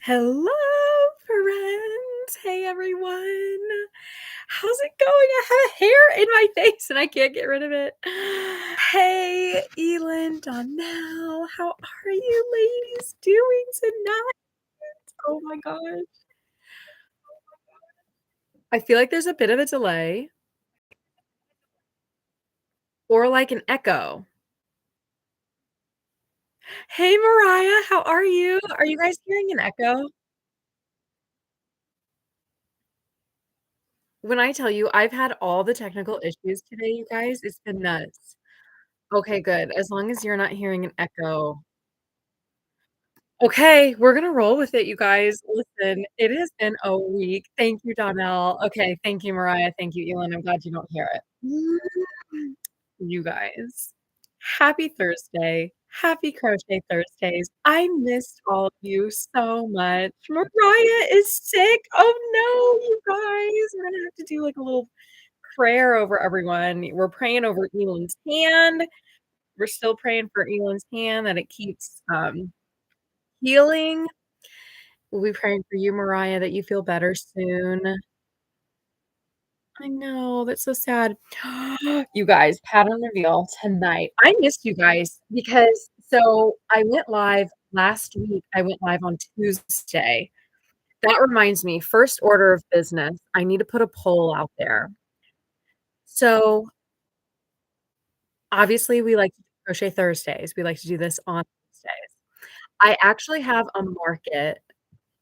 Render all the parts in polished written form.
Hello, friends. Hey, everyone. How's it going? I have a hair in my face and I can't get rid of it. Hey, Elin, Donnell, how are you ladies doing tonight? Oh my gosh. I feel like there's a bit of a delay or like an echo. Hey, Mariah, how are you? Are you guys hearing an echo? When I tell you I've had all the technical issues today, you guys, it's been nuts. Okay, good. As long as you're not hearing an echo. Okay, we're gonna roll with it, you guys. Listen, it has been a week. Thank you, Donnell. Okay, thank you, Mariah. Thank you, Elin. I'm glad you don't hear it. You guys, happy Thursday. Happy Crochet Thursdays. I missed all of you so much. Mariah is sick. Oh no, you guys. We're gonna have to do like a little prayer over everyone. We're praying over Elin's hand. We're still praying for Elin's hand that it keeps healing. We'll be praying for you, Mariah, that you feel better soon. I know, that's so sad. You guys, pattern reveal tonight. I missed you guys because I went live last week. I went live on Tuesday. That reminds me, first order of business, I need to put a poll out there. So, obviously, we like to do Crochet Thursdays. We like to do this on Thursdays. I actually have a market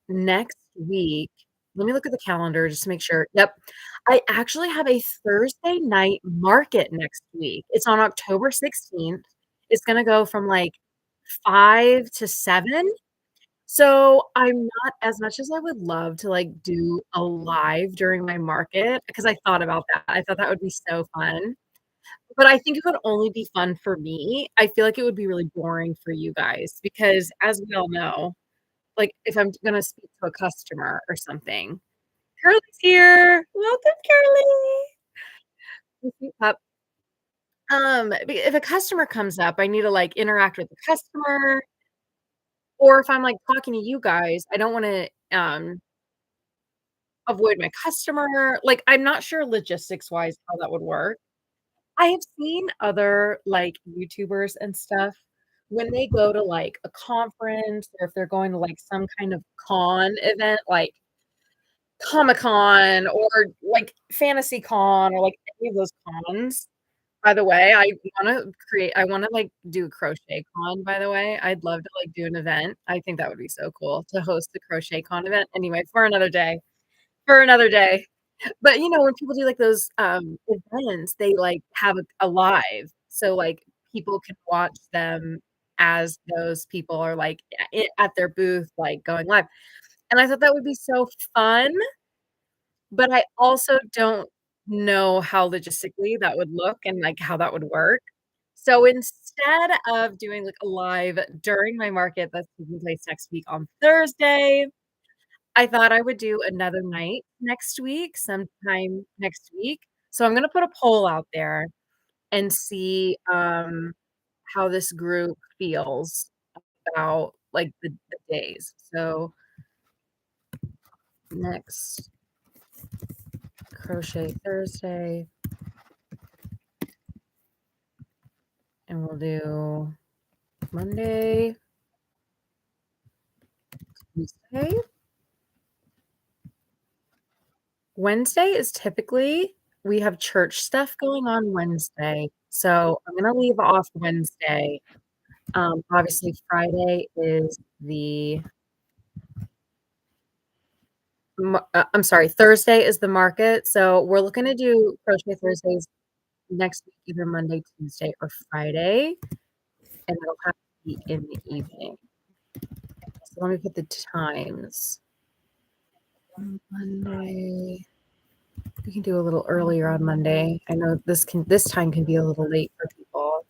next week. Let me look at the calendar just to make sure. Yep. I actually have a Thursday night market next week. It's on October 16th. It's gonna go from, like, 5 to 7. So, I'm not as much as I would love to, like, do a live during my market because I thought about that. I thought that would be so fun, but I think it would only be fun for me. I feel like it would be really boring for you guys because as we all know, like, if I'm gonna speak to a customer or something. Carly's here. Welcome, Carly. Up. If a customer comes up, I need to, like, interact with the customer, or if I'm, like, talking to you guys, I don't wanna, avoid my customer. Like, I'm not sure logistics-wise how that would work. I have seen other, like, YouTubers and stuff, when they go to, like, a conference or if they're going to, like, some kind of con event, like Comic-Con or, like, Fantasy Con or, like, any of those cons. By the way, I wanna, like, do Crochet Con, by the way. I'd love to, like, do an event. I think that would be so cool to host the Crochet Con event. Anyway, for another day. For another day. But, you know, when people do, like, those, events, they, like, have a live, so, like, people can watch them as those people are, like, at their booth, like, going live, and I thought that would be so fun, but I also don't know how logistically that would look and, like, how that would work. So instead of doing, like, a live during my market that's taking place next week on Thursday, I thought I would do another night next week, sometime next week. So I'm gonna put a poll out there and see, how this group feels about, like, the days. So next Crochet Thursday, and we'll do Monday, Tuesday. Wednesday is typically we have church stuff going on Wednesday, so I'm gonna leave off Wednesday. Obviously, Friday is I'm sorry, Thursday is the market, so we're looking to do Crochet Thursdays next week, either Monday, Tuesday, or Friday, and it'll have to be in the evening. So let me put the times. Monday, we can do a little earlier on Monday. I know this time can be a little late for people.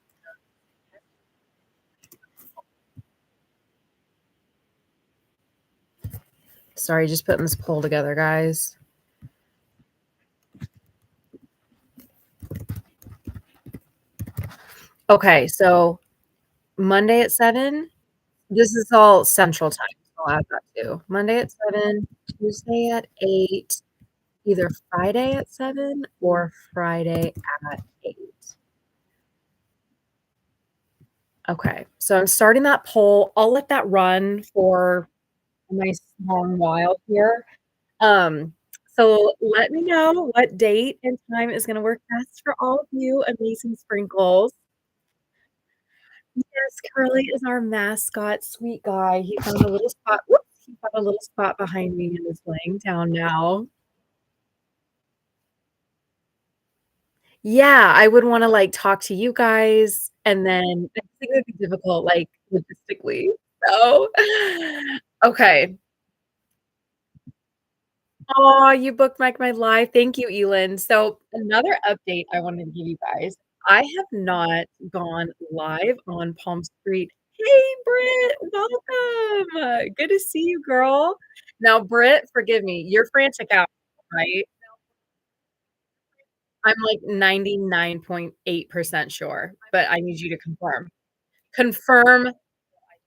Sorry, just putting this poll together, guys. Okay, so Monday at 7. This is all Central Time, so I'll add that too. Monday at 7, Tuesday at 8, either Friday at 7 or Friday at 8. Okay, so I'm starting that poll. I'll let that run for a nice long while here. Um, so let me know what date and time is gonna work best for all of you amazing sprinkles. Yes, Curly is our mascot, sweet guy. He found a little spot whoops, he found a little spot behind me and is laying down now. Yeah, I would wanna, like, talk to you guys, and then I think it would be difficult, like, logistically. So okay. Aw, you bookmarked my live. Thank you, Elin. So, another update I wanted to give you guys. I have not gone live on Palm Street. Hey, Britt, welcome. Good to see you, girl. Now, Britt, forgive me, you're frantic out, right? I'm like 99.8% sure, but I need you to confirm. Confirm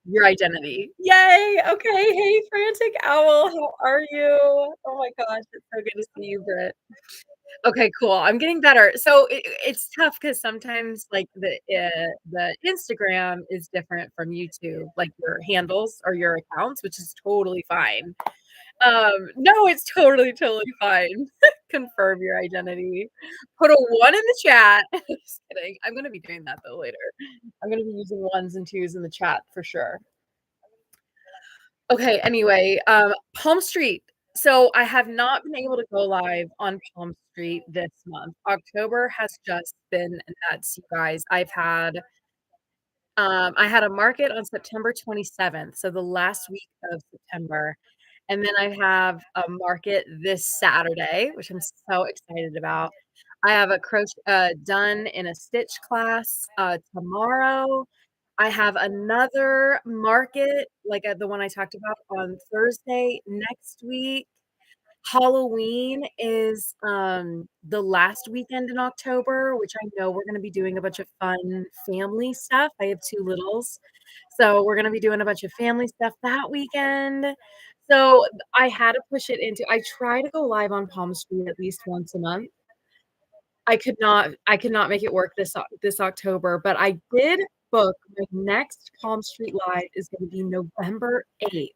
your identity. Yay! Okay. Hey, frantic owl, how are you? Oh my gosh, it's so good to see you, Britt. Okay, cool. I'm getting better. So it's tough because sometimes like the Instagram is different from YouTube, like your handles or your accounts, which is totally fine. No, it's totally, totally fine. Confirm your identity. Put a 1 in the chat. Just kidding. I'm gonna be doing that though later. I'm gonna be using 1s and 2s in the chat for sure. Okay, anyway, Palm Street. So I have not been able to go live on Palm Street this month. October has just been nuts, you guys. I had a market on September 27th, so the last week of September, and then I have a market this Saturday, which I'm so excited about. I have a done in a stitch class, tomorrow. I have another market, like, the one I talked about on Thursday next week. Halloween is, the last weekend in October, which I know we're gonna be doing a bunch of fun family stuff. I have 2 littles, so we're gonna be doing a bunch of family stuff that weekend. So, I had to push it into I try to go live on Palm Street at least once a month. I could not make it work this October, but I did book my next Palm Street Live is gonna be November 8th.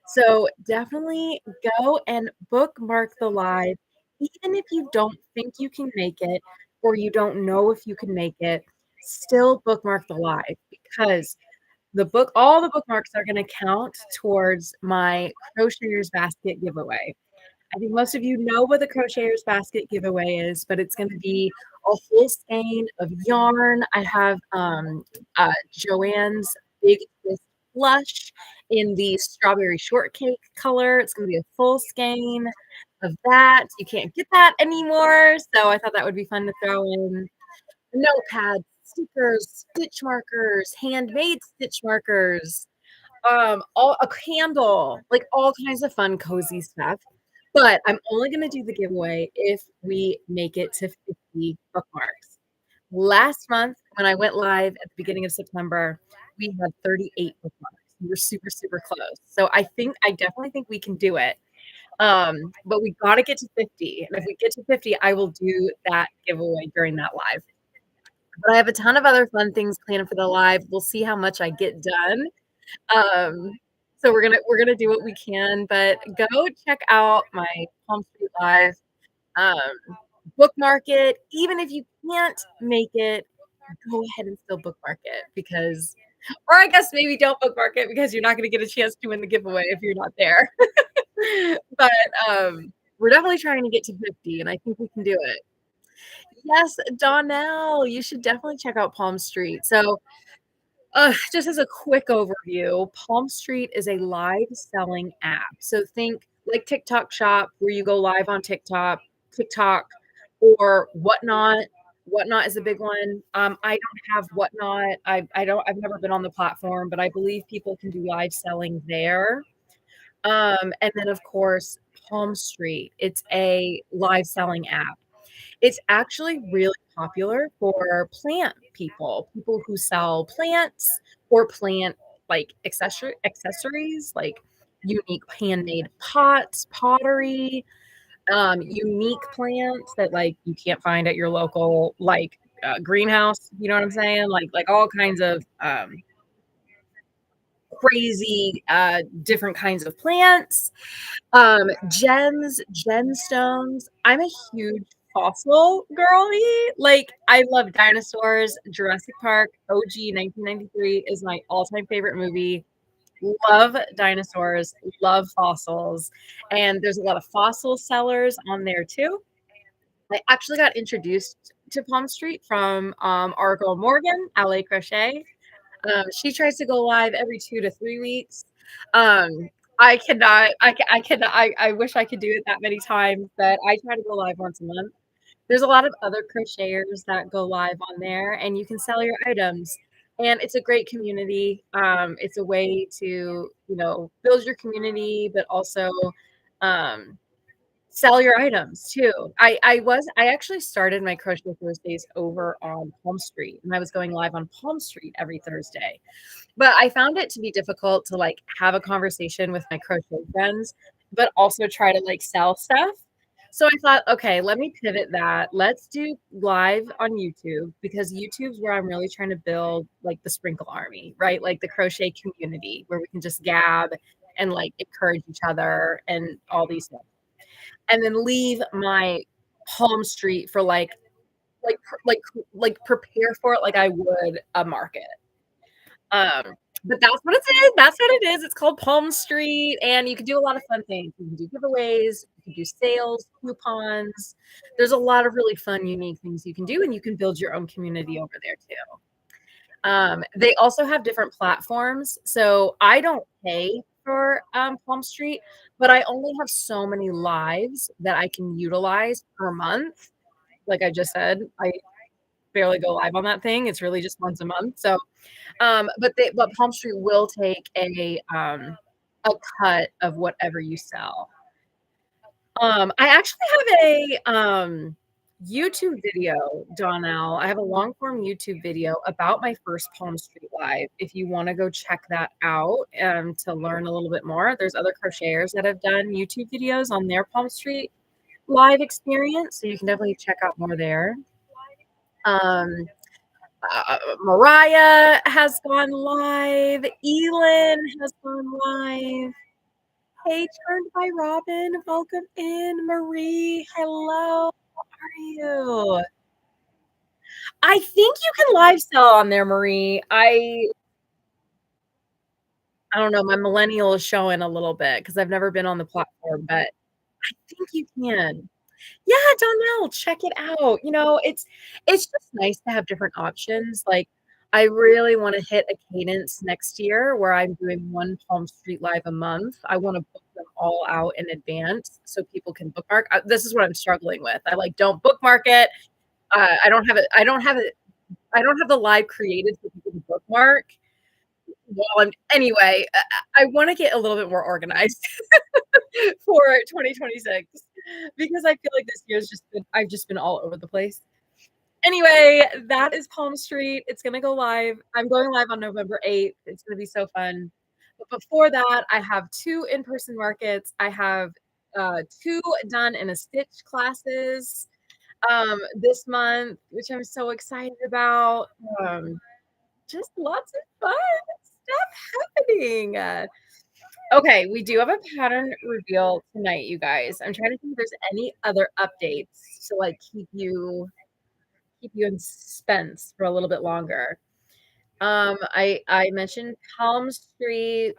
So definitely go and bookmark the live, even if you don't think you can make it or you don't know if you can make it, still bookmark the live because all the bookmarks are gonna count towards my Crocheters Basket giveaway. I think most of you know what the Crocheters Basket giveaway is, but it's gonna be a whole skein of yarn. I have, Joann's Big Twist Blush in the strawberry shortcake color. It's gonna be a full skein of that. You can't get that anymore, so I thought that would be fun to throw in. Notepads, stickers, stitch markers, handmade stitch markers, all a candle, like all kinds of fun, cozy stuff. But I'm only gonna do the giveaway if we make it to 50 bookmarks. Last month, when I went live at the beginning of September, we had 38 bookmarks. We were super, super close. So I definitely think we can do it. But we gotta get to 50. And if we get to 50, I will do that giveaway during that live. But I have a ton of other fun things planned for the live. We'll see how much I get done. Um, so we're gonna do what we can, but go check out my Palm Street Live. Um, bookmark it. Even if you can't make it, go ahead and still bookmark it because or I guess maybe don't bookmark it because you're not gonna get a chance to win the giveaway if you're not there. But, we're definitely trying to get to 50, and I think we can do it. Yes, Donnell, you should definitely check out Palm Street. So, just as a quick overview, Palm Street is a live selling app. So think like TikTok Shop, where you go live on TikTok, or Whatnot. Whatnot is a big one. I don't have Whatnot. I've never been on the platform, but I believe people can do live selling there. And then of course, Palm Street. It's a live selling app. It's actually really popular for plant people who sell plants or plant like, accessories, like unique handmade pots, pottery, unique plants that, like, you can't find at your local, like, greenhouse, you know what I'm saying? Like, all kinds of, crazy, different kinds of plants, gemstones. I'm a huge fossil girly. Like, I love dinosaurs. Jurassic Park, OG 1993 is my all-time favorite movie. Love dinosaurs, love fossils, and there's a lot of fossil sellers on there too. I actually got introduced to Palm Street from, our girl Morgan, LA Crochet. She tries to go live every 2 to 3 weeks. I cannot I cannot I wish I could do it that many times, but I try to go live once a month. There's a lot of other crocheters that go live on there, and you can sell your items, and it's a great community. It's a way to, build your community, but also, um, sell your items too. I actually started my Crochet Thursdays over on Palm Street, and I was going live on Palm Street every Thursday. But I found it to be difficult to, like, have a conversation with my crochet friends, but also try to, like, sell stuff. So I thought, "Okay, let me pivot that. Let's do live on YouTube," because YouTube's where I'm really trying to build, like, the sprinkle army, right? Like, the crochet community where we can just gab and, like, encourage each other and all these things. And then leave my Palm Street for, prepare for it like I would a market. Um, but that's what it is, it's called Palm Street, and you can do a lot of fun things. You can do giveaways, you can do sales, coupons. There's a lot of really fun, unique things you can do, and you can build your own community over there too. They also have different platforms, so I don't pay for, Palm Street, but I only have so many lives that I can utilize per month. Like I just said, I barely go live on that thing, it's really just once a month, so but Palm Street will take a cut of whatever you sell. I actually have YouTube video, Donnell. I have a long form YouTube video about my first Palm Street live. If you wanna go check that out, to learn a little bit more, there's other crocheters that have done YouTube videos on their Palm Street live experience, so you can definitely check out more there. Um, Mariah has gone live. Elin has gone live. Hey, Turned by Robin, welcome in. Marie, hello. How are you? I think you can live sell on there, Marie. I don't know, my millennial is showing a little bit because I've never been on the platform, but I think you can. Yeah, Donnell, check it out. It's just nice to have different options. Like, I really wanna hit a cadence next year where I'm doing 1 Palm Street Live a month. I wanna book them all out in advance so people can bookmark. This is what I'm struggling with. I, like, don't bookmark it. I don't have the live created for people to bookmark. Anyway, I wanna get a little bit more organized for 2026 because I feel like this year's just been I've just been all over the place. Anyway, that is Palm Street. It's gonna go live. I'm going live on November 8th. It's gonna be so fun. But before that, I have 2 in-person markets. I have, 2 done in a stitch classes, this month, which I'm so excited about. Um, just lots of fun stuff happening. Okay, we do have a pattern reveal tonight, you guys. I'm trying to think if there's any other updates to, like, keep you in suspense for a little bit longer. I mentioned Palm Street.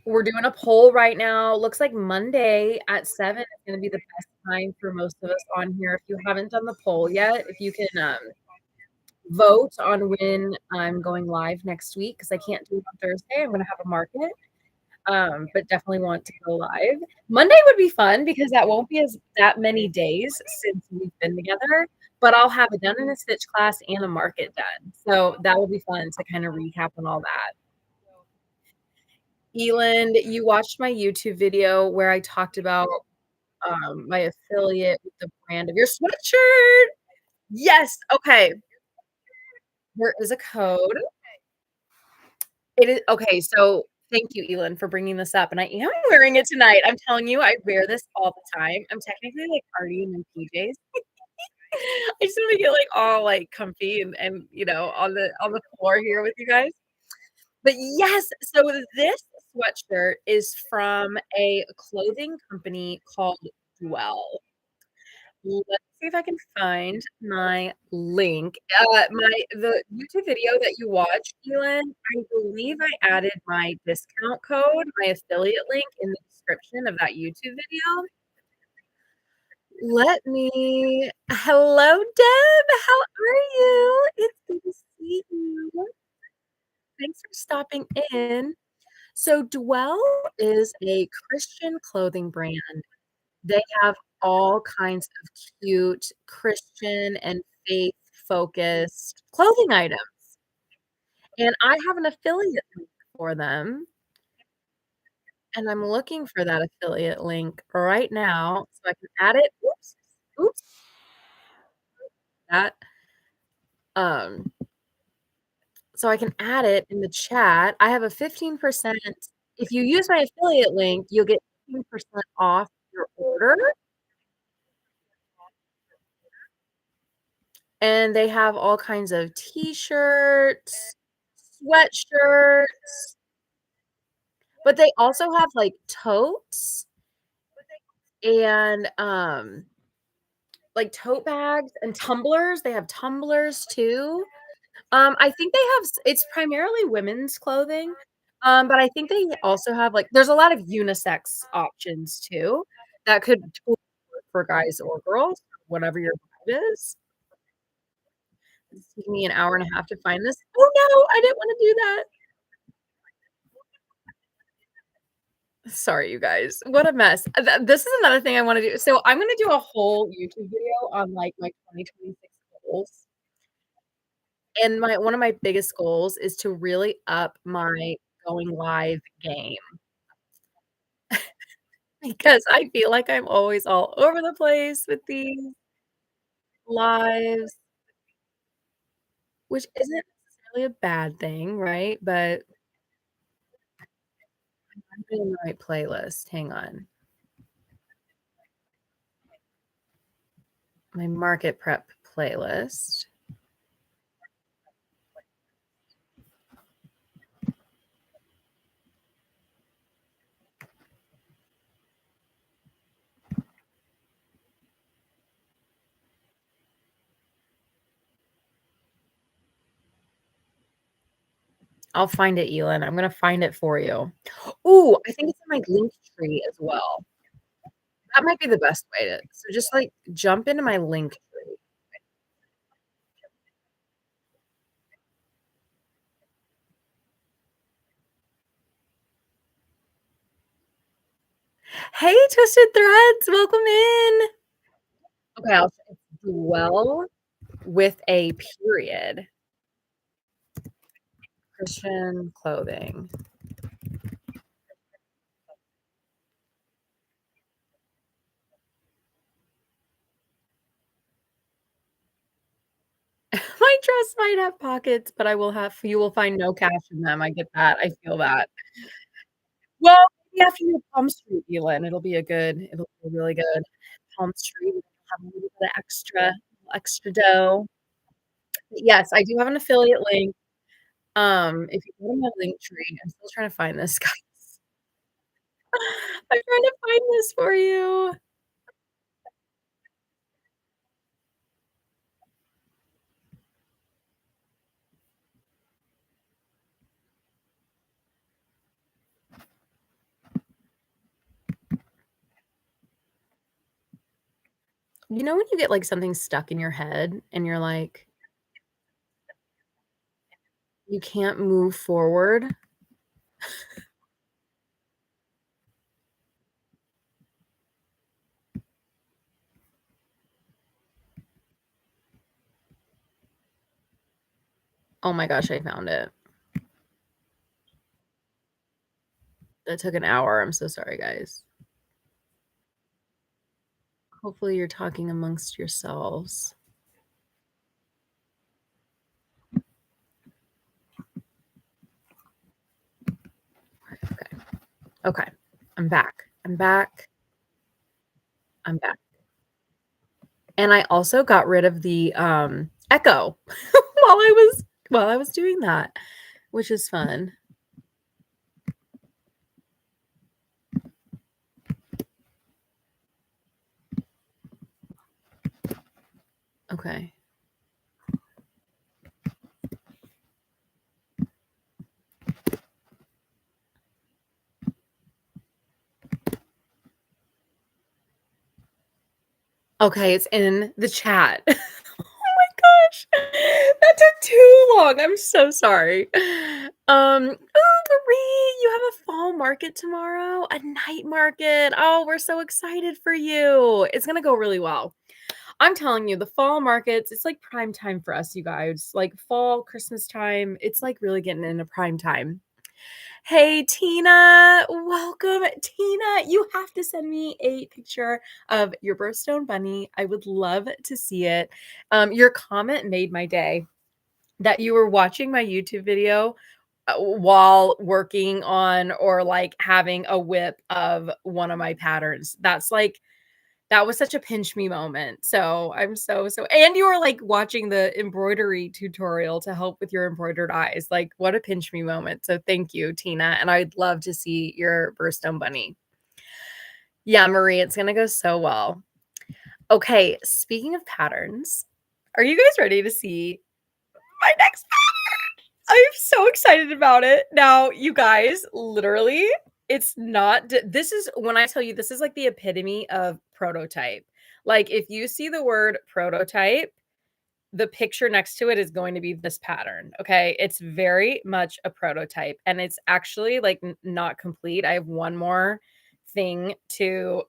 We're doing a poll right now. Looks like Monday at 7 is gonna be the best time for most of us on here. If you haven't done the poll yet, if you can, vote on when I'm going live next week because I can't do it on Thursday. I'm gonna have a market. But definitely want to go live. Monday would be fun because that won't be as that many days since we've been together, but I'll have it done in a stitch class and a market done. So that will be fun to kind of recap on all that. Eland, you watched my YouTube video where I talked about my affiliate with the brand of your sweatshirt. Yes. Okay. There is a code. It is okay, so thank you, Elin, for bringing this up, and I am wearing it tonight. I'm telling you, I wear this all the time. I'm technically, like, already in my PJs. I just wanna get, like, all, like, comfy and, on the floor here with you guys. But yes, so this sweatshirt is from a clothing company called Dwell. Let's see if I can find my link. The YouTube video that you watched, Elin, I believe I added my discount code, my affiliate link in the description of that YouTube video. Let me Hello, Deb. How are you? It's good to see you. Thanks for stopping in. So Dwell is a Christian clothing brand. They have all kinds of cute Christian and faith-focused clothing items, and I have an affiliate link for them, and I'm looking for that affiliate link right now so I can add it oops, that, um, so I can add it in the chat. I have a 15% if you use my affiliate link, you'll get 15% off your order, and they have all kinds of T-shirts, sweatshirts, but they also have, like, totes and, like, tote bags and tumblers. They have tumblers too. I think they have s it's primarily women's clothing, but I think they also have, like there's a lot of unisex options too that could totally work for guys or girls, whatever your vibe is. It's taking me an hour and a half to find this. Oh, no, I didn't wanna do that. Sorry, you guys. What a mess. This is another thing I wanna do. So I'm gonna do a whole YouTube video on, like, my 2026 goals, and my one of my biggest goals is to really up my going live game because I feel like I'm always all over the place with these lives, which isn't necessarily a bad thing, right? But I'm in the right playlist. Hang on. My market prep playlist. I'll find it, Elin. I'm gonna find it for you. Ooh, I think it's in my link tree as well. That might be the best way to so just, like, jump into my link tree. Hey, Twisted Threads, welcome in. Okay, I'll say dwell with a period, Christian clothing. My dress might have pockets, but I will have you will find no cash in them, I get that, I feel that. Well, maybe after your Palm Street, Elin, it'll be really good. Palm Street, we'll have a little bit of extra dough. Yes, I do have an affiliate link. If you go to my link tree I'm still trying to find this, guys. I'm trying to find this for you. You know when you get, like, something stuck in your head and you're like, you can't move forward? Oh my gosh, I found it. That took an hour, I'm so sorry, guys. Hopefully, you're talking amongst yourselves. Okay. I'm back. I'm back. I'm back. And I also got rid of the, echo while I was doing that, which is fun. Okay. Okay, it's in the chat. Oh my gosh. That took too long. I'm so sorry. Oh, Marie, you have a fall market tomorrow? A night market. Oh, we're so excited for you. It's gonna go really well. I'm telling you, the fall markets, it's like prime time for us, you guys. Like fall, Christmas time, it's like really getting into prime time. Hey, Tina, welcome. Tina, you have to send me a picture of your birthstone bunny. I would love to see it. Your comment made my day that you were watching my YouTube video while working on or like having a whip of one of my patterns. That was such a pinch me moment. So I'm so and you were like watching the embroidery tutorial to help with your embroidered eyes. Like what a pinch me moment. So thank you, Tina. And I'd love to see your birthstone bunny. Yeah, Marie, it's gonna go so well. Okay, speaking of patterns, are you guys ready to see my next I'm so excited about it. Now, you guys, literally, it's not this is when I tell you this is like the epitome of prototype. Like if you see the word prototype, the picture next to it is going to be this pattern, okay? It's very much a prototype and it's actually like not complete. I have one more thing to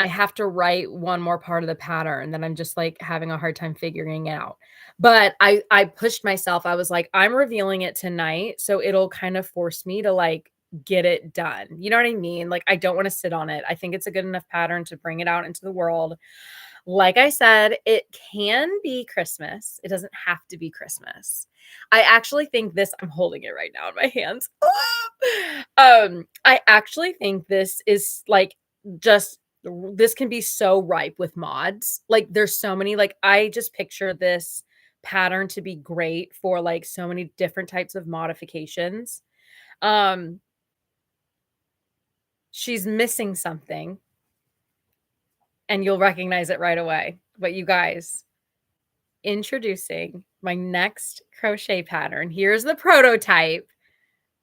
I have to write one more part of the pattern that I'm just like having a hard time figuring out. But I pushed myself. I was like, I'm revealing it tonight, so it'll kind of force me to like get it done. You know what I mean? Like I don't want to sit on it. I think it's a good enough pattern to bring it out into the world. Like I said, it can be Christmas. It doesn't have to be Christmas. I actually think this I'm holding it right now in my hands. I actually think this is like just this can be so ripe with mods. Like there's so many like I just picture this pattern to be great for like so many different types of modifications. Um she's missing something and you'll recognize it right away. But you guys, introducing my next crochet pattern. Here's the prototype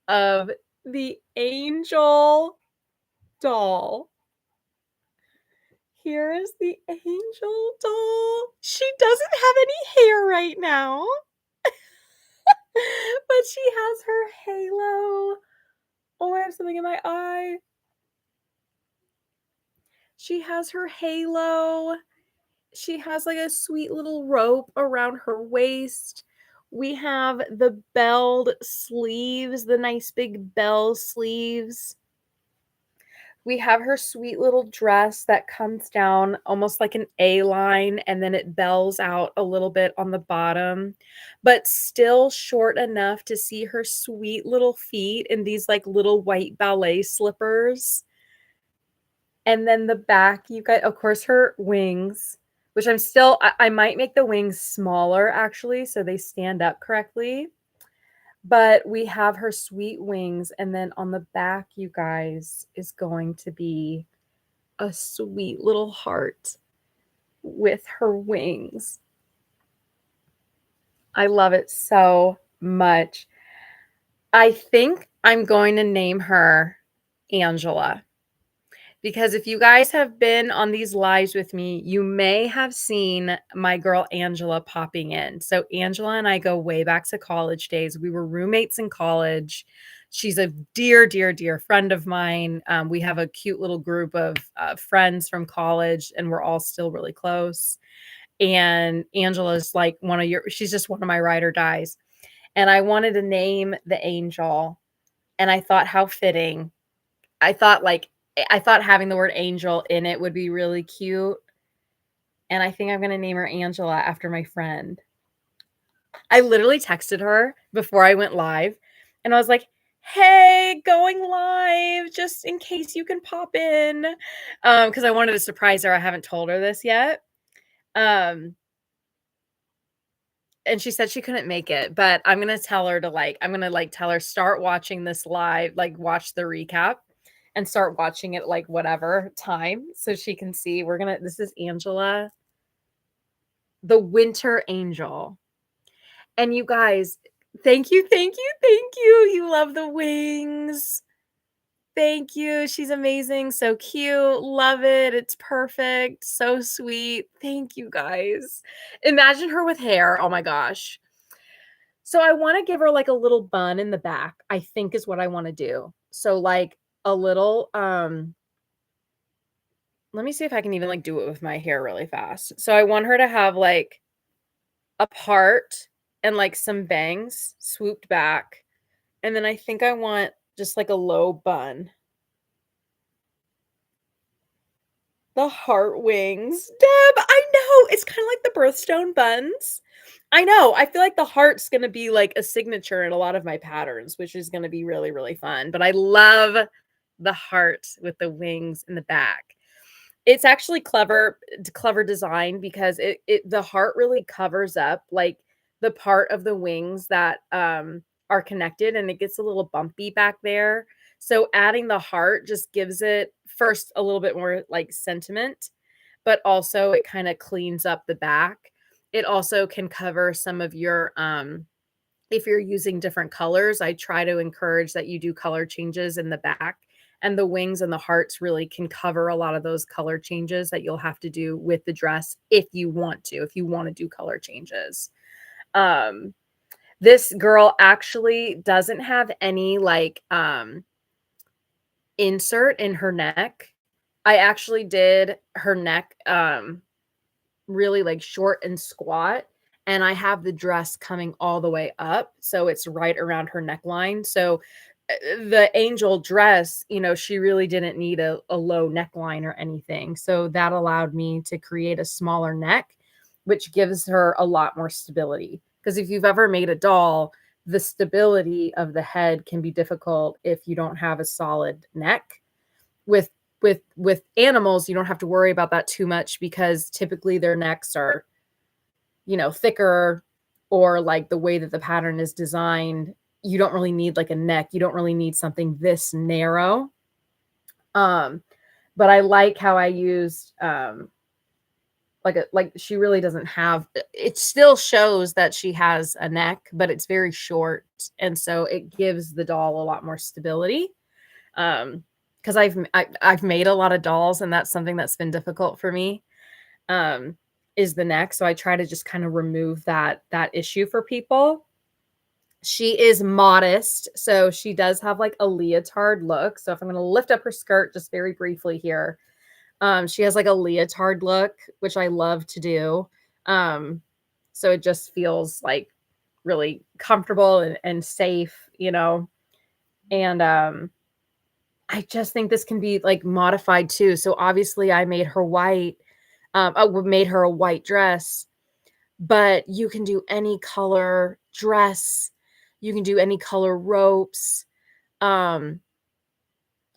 of the angel doll. Here is the angel doll. She doesn't have any hair right now, but she has her halo. Oh, I have something in my eye. She has her halo. She has like a sweet little rope around her waist. We have the belled sleeves, the nice big bell sleeves. We have her sweet little dress that comes down almost like an A line and then it bells out a little bit on the bottom, but still short enough to see her sweet little feet in these like little white ballet slippers. And then the back, you got, of course, her wings, which I might make the wings smaller actually so they stand up correctly. But we have her sweet wings. And then on the back, you guys, is going to be a sweet little heart with her wings. I love it so much. I think I'm going to name her Angela. Because if you guys have been on these lives with me, you may have seen my girl Angela popping in. So Angela and I go way back to college days. We were roommates in college. She's a dear, dear, dear friend of mine. We have a cute little group of friends from college, and we're all still really close. And Angela's like she's just one of my ride or dies. And I wanted to name the angel, and I thought how fitting. I thought like I thought having the word angel in it would be really cute. And I think I'm going to name her Angela after my friend. I literally texted her before I went live and I was like, "Hey, going live just in case you can pop in." Because I wanted to surprise her, I haven't told her this yet. Um, and she said she couldn't make it, but I'm gonna, like, tell her, "Start watching this live, like, watch the recap and start watching it, like, whatever time so she can see." This is Angela, the winter angel. And you guys, thank you, thank you, thank you. You love the wings. Thank you. She's amazing. So cute. Love it. It's perfect. So sweet. Thank you guys. Imagine her with hair. Oh my gosh. So I want to give her like a little bun in the back, I think is what I want to do. So like a little let me see if I can even like do it with my hair really fast. So I want her to have like a part and like some bangs swooped back. And then I think I want just like a low bun. The heart wings. Deb, I know. It's kinda like the birthstone buns. I know. I feel like the heart's gonna be like a signature in a lot of my patterns, which is gonna be really, really fun. But I love the heart with the wings in the back. It's actually clever design because it the heart really covers up, like, the part of the wings that, are connected, and it gets a little bumpy back there. So adding the heart just gives it, first, a little bit more, like, sentiment, but also it kinda cleans up the back. It also can cover some of your, if you're using different colors, I try to encourage that you do color changes in the back, and the wings and the hearts really can cover a lot of those color changes that you'll have to do with the dress if you want to do color changes. Um, this girl actually doesn't have any like insert in her neck. I actually did her neck really like short and squat, and I have the dress coming all the way up, so it's right around her neckline. So the angel dress, she really didn't need a low neckline or anything. So that allowed me to create a smaller neck, which gives her a lot more stability. Because if you've ever made a doll, the stability of the head can be difficult if you don't have a solid neck. With with animals, you don't have to worry about that too much because typically their necks are, thicker, or like the way that the pattern is designed, you don't really need like a neck. You don't really need something this narrow. Um, but I like how I used like she really doesn't have, it still shows that she has a neck, but it's very short. And so it gives the doll a lot more stability. Because I've made a lot of dolls, and that's something that's been difficult for me, um, is the neck. So I try to just kind of remove that issue for people. She is modest, so she does have like a leotard look. So if I'm going to lift up her skirt just very briefly here, she has like a leotard look, which I love to do. Um, so it just feels like really comfortable and safe, And I just think this can be like modified too. So obviously I made her white. I made her a white dress, but you can do any color dress. You can do any color ropes. Um,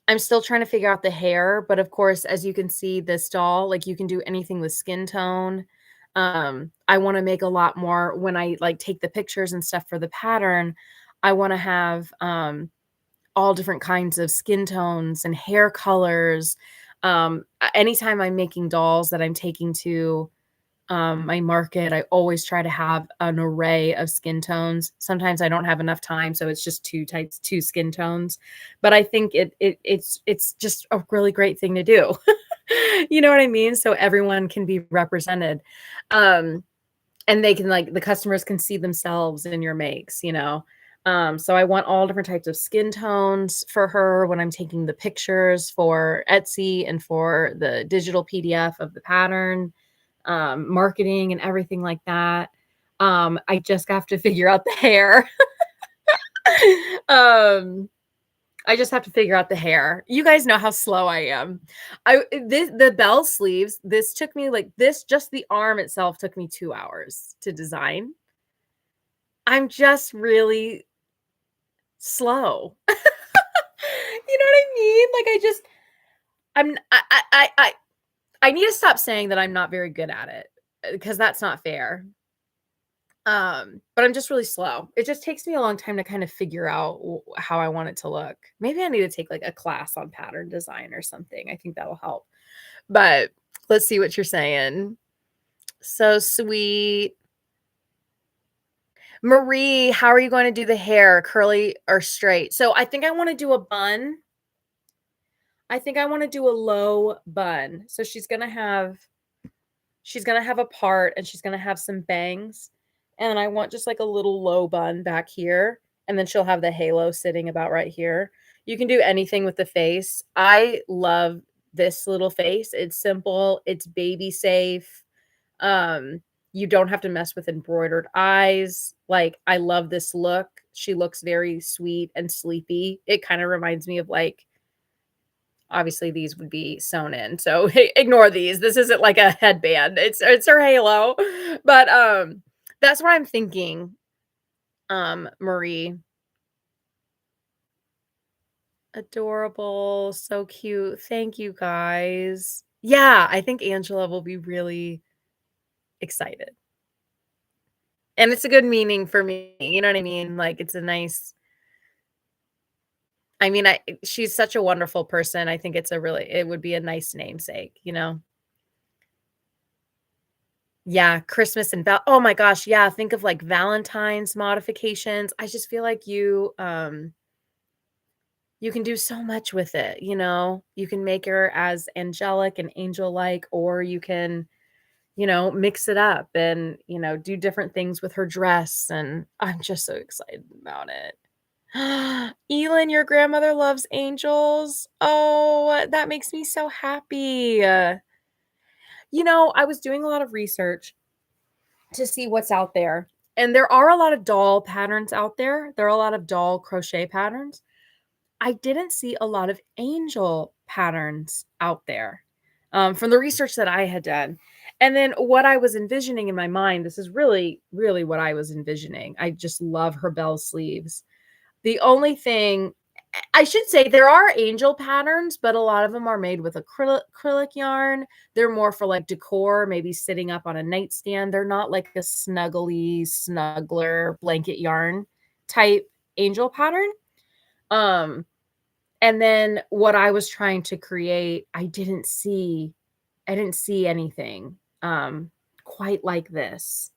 I'm still trying to figure out the hair, but of course, as you can see, this doll, like you can do anything with skin tone. I want to make a lot more when I like take the pictures and stuff for the pattern. I want to have all different kinds of skin tones and hair colors. Anytime I'm making dolls that I'm taking to my market, I always try to have an array of skin tones. Sometimes I don't have enough time, so it's just two skin tones. But I think it's just a really great thing to do. You know what I mean? So everyone can be represented. Um, and they can like the customers can see themselves in your makes. So I want all different types of skin tones for her when I'm taking the pictures for Etsy and for the digital PDF of the pattern, marketing and everything like that. I just have to figure out the hair. um, I just have to figure out the hair. You guys know how slow I am. The bell sleeves, this took me like this, just the arm itself took me 2 hours to design. I'm just really slow. You know what I mean? Like, I'm I need to stop saying that I'm not very good at it, because that's not fair. But I'm just really slow. It just takes me a long time to kind of figure out how I want it to look. Maybe I need to take like a class on pattern design or something. I think that'll help. But let's see what you're saying. So sweet. Marie, how are you going to do the hair? Curly or straight? So I think I want to do a bun. I think I want to do a low bun. So she's gonna have a part and she's gonna have some bangs. And I want just like a little low bun back here. And then she'll have the halo sitting about right here. You can do anything with the face. I love this little face. It's simple, it's baby safe. Um, you don't have to mess with embroidered eyes. Like, I love this look. She looks very sweet and sleepy. It kind of reminds me of like, obviously these would be sewn in, so ignore these. This isn't like a headband. It's her halo. But that's what I'm thinking. Marie. Adorable, so cute. Thank you guys. Yeah, I think Angela will be really excited. And it's a good meaning for me. You know what I mean? Like, it's a nice, I mean, she's such a wonderful person. I think it would be a nice namesake, you know? Yeah, Christmas and oh my gosh, yeah, think of, like, Valentine's modifications. I just feel like you can do so much with it, you know? You can make her as angelic and angel-like, or you can, mix it up and, do different things with her dress, and I'm just so excited about it. Elin, your grandmother loves angels. Oh, that makes me so happy. I was doing a lot of research to see what's out there. And there are a lot of doll patterns out there. There are a lot of doll crochet patterns. I didn't see a lot of angel patterns out there, from the research that I had done. And then what I was envisioning in my mind, this is really, really what I was envisioning. I just love her bell sleeves. The only thing I should say, there are angel patterns, but a lot of them are made with acrylic yarn. They're more for like decor, maybe sitting up on a nightstand. They're not like a snuggler blanket yarn type angel pattern. Um, and then what I was trying to create, I didn't see anything quite like this.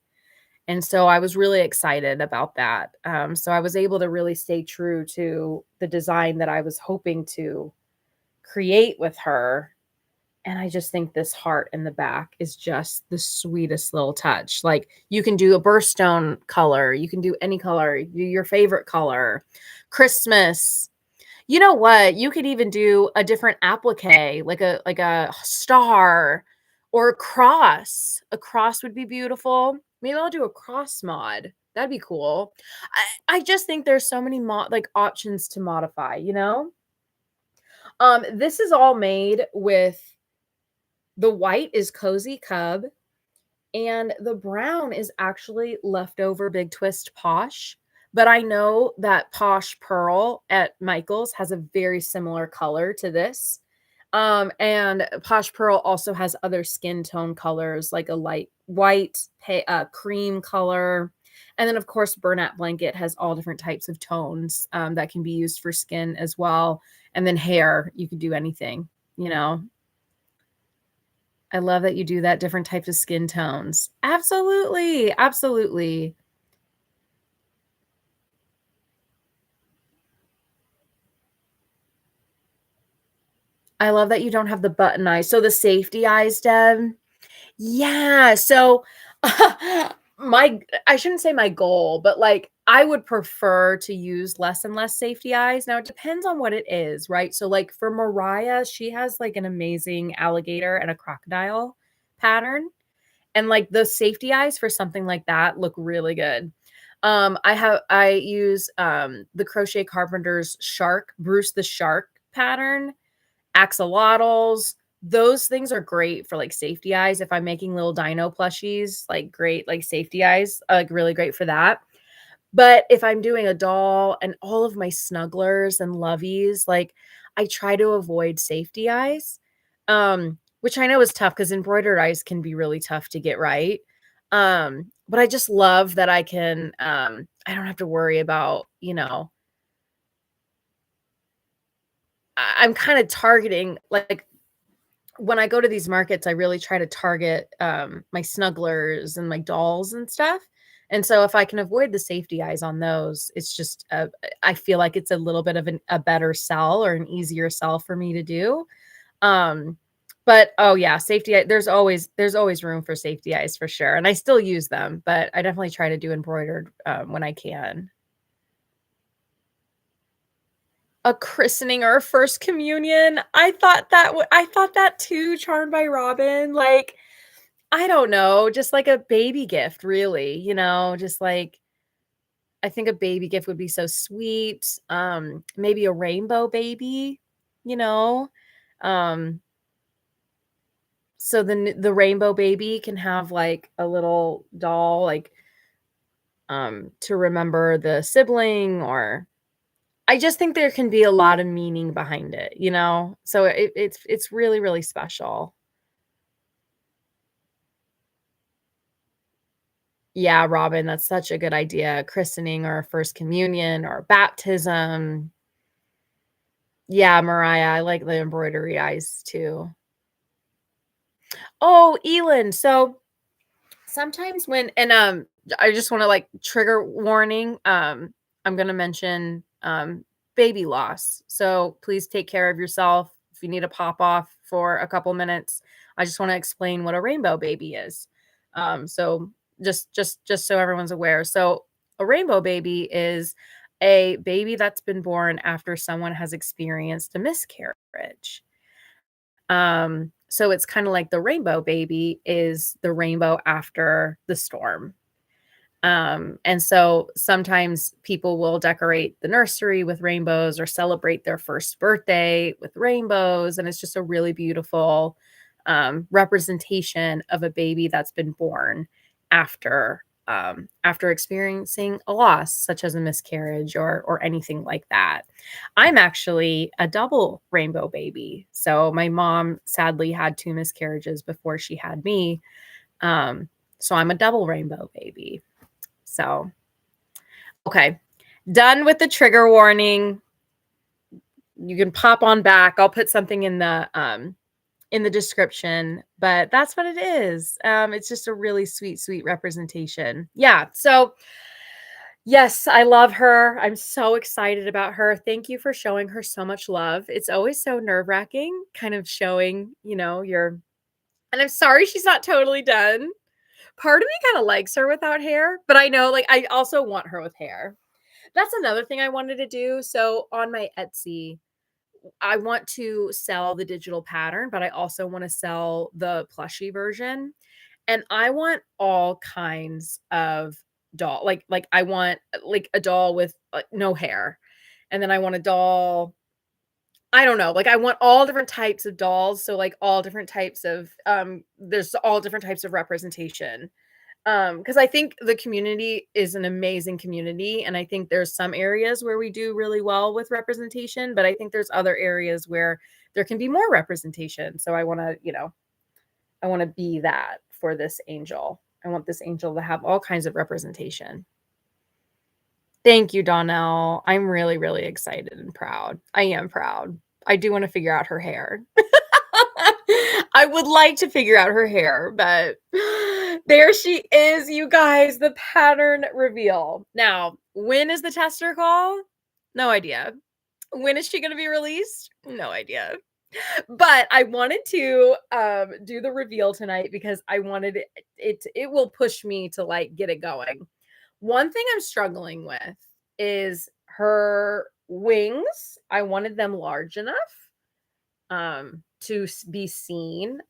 And so I was really excited about that. So I was able to really stay true to the design that I was hoping to create with her. And I just think this heart in the back is just the sweetest little touch. Like, you can do a birthstone color, you can do any color, do your favorite color, Christmas. You know what? You could even do a different applique, like a star or a cross. A cross would be beautiful. Maybe I'll do a cross mod. That'd be cool. I just think there's so many like options to modify, you know? This is all made with the white is Cozy Cub, and the brown is actually Leftover Big Twist Posh. But I know that Posh Pearl at Michael's has a very similar color to this. And Posh Pearl also has other skin tone colors, like a light white, cream color. And then, of course, Bernat Blanket has all different types of tones that can be used for skin as well. And then hair, you could do anything, you know. I love that you do that, different types of skin tones. Absolutely, absolutely. I love that you don't have the button eyes. So the safety eyes, Deb? Yeah, so my I shouldn't say my goal, but, like, I would prefer to use less and less safety eyes. Now it depends on what it is, right? So, like, for Mariah, she has, like, an amazing alligator and a crocodile pattern, and, like, the safety eyes for something like that look really good. I use, the Crochet Carpenter's shark, Bruce the Shark pattern, axolotls. Those things are great for like safety eyes. If I'm making little dino plushies, like great, like safety eyes, like really great for that. But if I'm doing a doll and all of my snugglers and loveys, like, I try to avoid safety eyes, which I know is tough because embroidered eyes can be really tough to get right. But I just love that I don't have to worry about, I'm kinda targeting like, when I go to these markets, I really try to target, my snugglers and my dolls and stuff, and so if I can avoid the safety eyes on those, it's just, I feel like it's a little bit of a better sell or an easier sell for me to do, um, but, oh, yeah, safety eye there's always room for safety eyes for sure, and I still use them, but I definitely try to do embroidered, when I can. A christening or a first communion, I thought that too, Charmed by Robin, like, I don't know, just like a baby gift, really, just like I think a baby gift would be so sweet, maybe a rainbow baby, you know, um, so the rainbow baby can have, like, a little doll, like, to remember the sibling or I just think there can be a lot of meaning behind it, So it's really, really special. Yeah, Robin, that's such a good idea. Christening or first communion or baptism. Yeah, Mariah, I like the embroidery eyes too. Oh, Elin, so sometimes I just wanna, like, trigger warning, I'm gonna mention, baby loss, so please take care of yourself. If you need to pop off for a couple minutes, I just wanna explain what a rainbow baby is. So just so everyone's aware. So, a rainbow baby is a baby that's been born after someone has experienced a miscarriage. So it's kinda like the rainbow baby is the rainbow after the storm. And so sometimes people will decorate the nursery with rainbows or celebrate their first birthday with rainbows, and it's just a really beautiful, representation of a baby that's been born after experiencing a loss, such as a miscarriage or anything like that. I'm actually a double rainbow baby. So my mom sadly had 2 miscarriages before she had me. Um, so I'm a double rainbow baby. So, okay, done with the trigger warning. You can pop on back. I'll put something in the description, but that's what it is. It's just a really sweet, sweet representation. Yeah. So, yes, I love her. I'm so excited about her. Thank you for showing her so much love. It's always so nerve-wracking, kind of showing, your and I'm sorry she's not totally done. Part of me kinda likes her without hair, but I know, like, I also want her with hair. That's another thing I wanted to do. So on my Etsy, I want to sell the digital pattern, but I also want to sell the plushie version. And I want all kinds of doll. Like I want like a doll with no hair. And then I want a doll I don't know, like, I want all different types of dolls, so, like, all different types of, there's all different types of representation. Because I think the community is an amazing community, and I think there's some areas where we do really well with representation, but I think there's other areas where there can be more representation. So I wanna be that for this angel. I want this angel to have all kinds of representation. Thank you, Donnell. I'm really, really excited and proud. I am proud. I do wanna figure out her hair. I would like to figure out her hair, but there she is, you guys, the pattern reveal. Now, when is the tester call? No idea. When is she gonna be released? No idea. But I wanted to, do the reveal tonight because I wanted it will push me to, like, get it going. One thing I'm struggling with is her wings. I wanted them large enough, to be seen,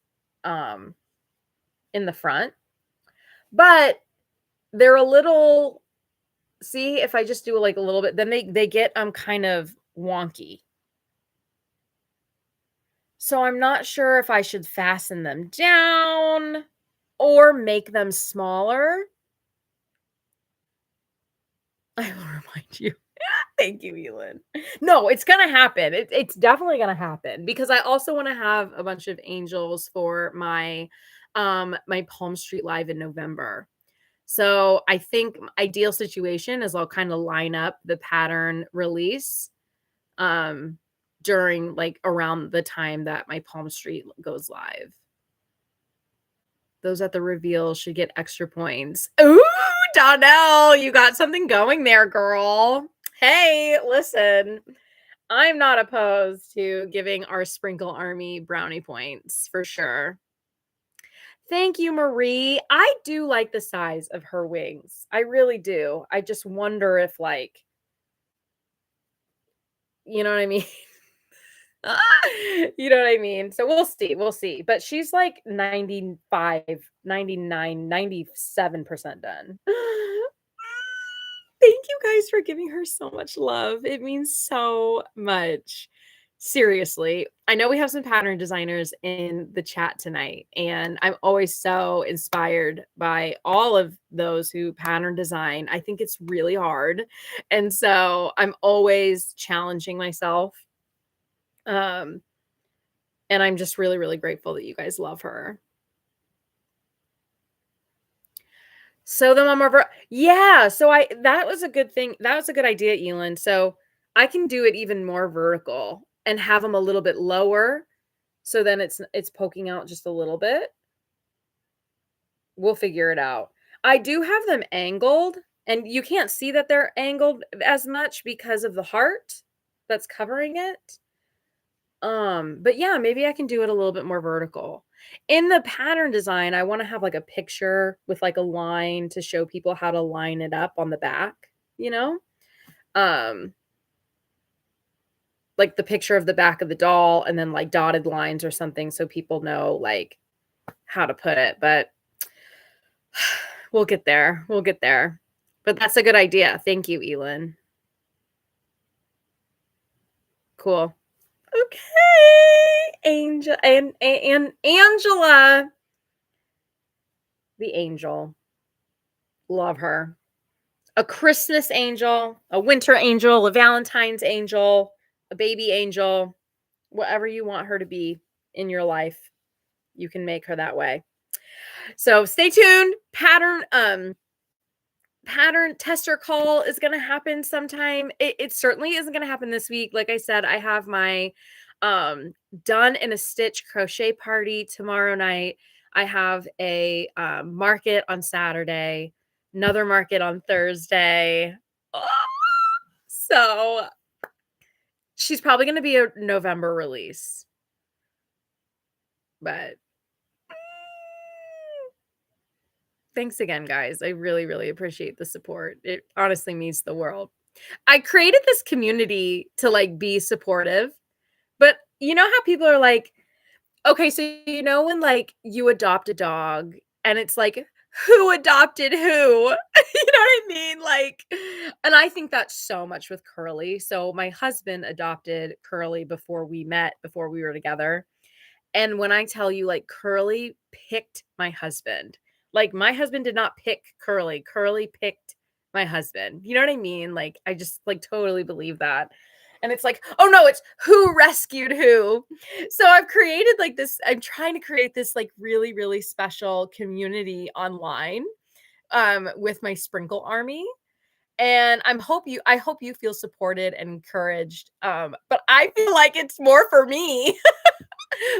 um, in the front, but they're a little see, if I just do, like, a little bit, then they get, kind of wonky. So I'm not sure if I should fasten them down or make them smaller. I will remind you. Thank you, Elin. No, it's gonna happen. It's definitely gonna happen because I also wanna have a bunch of angels for my Palm Street Live in November. So, I think ideal situation is I'll kinda line up the pattern release, um, during, like, around the time that my Palm Street goes live. Those at the reveal should get extra points. Ooh, Donnell, you got something going there, girl. Hey, listen, I'm not opposed to giving our Sprinkle Army brownie points for sure. Thank you, Marie. I do like the size of her wings. I really do. I just wonder if, like, you know what I mean? You know what I mean? So we'll see, we'll see. But she's like 95, 99, 97% done. Thank you guys for giving her so much love. It means so much. Seriously. I know we have some pattern designers in the chat tonight, and I'm always so inspired by all of those who pattern design. I think it's really hard. And so I'm always challenging myself. Um, and I'm just really, really grateful that you guys love her. So the mama yeah, so I that was a good thing. That was a good idea, Elin. So I can do it even more vertical and have them a little bit lower. So then it's poking out just a little bit. We'll figure it out. I do have them angled, and you can't see that they're angled as much because of the heart that's covering it. But yeah, maybe I can do it a little bit more vertical. In the pattern design, I want to have like a picture with like a line to show people how to line it up on the back, you know? Um, like the picture of the back of the doll and then like dotted lines or something so people know like how to put it, but we'll get there. We'll get there. But that's a good idea. Thank you, Elin. Cool. Okay. Angel and Angela, the angel. Love her. A Christmas angel, a winter angel, a Valentine's angel, a baby angel, whatever you want her to be in your life, you can make her that way. So stay tuned. Pattern tester call is going to happen sometime. It certainly isn't going to happen this week. Like I said, I have my done in a stitch crochet party tomorrow night. I have a market on Saturday, another market on Thursday. Ah! So she's probably going to be a November release. But thanks again, guys. I really, really appreciate the support. It honestly means the world. I created this community to like be supportive, but you know how people are like, okay, so you know when like you adopt a dog and it's like, who adopted who? You know what I mean? Like, and I think that's so much with Curly. So my husband adopted Curly before we met, before we were together. And when I tell you, like, Curly picked my husband. Like, my husband did not pick Curly. Curly picked my husband. You know what I mean? Like, I just like totally believe that. And it's like, oh no, it's who rescued who. So I've created like this, I'm trying to create this like really, really special community online with my Sprinkle Army. And I hope you feel supported and encouraged. But I feel like it's more for me.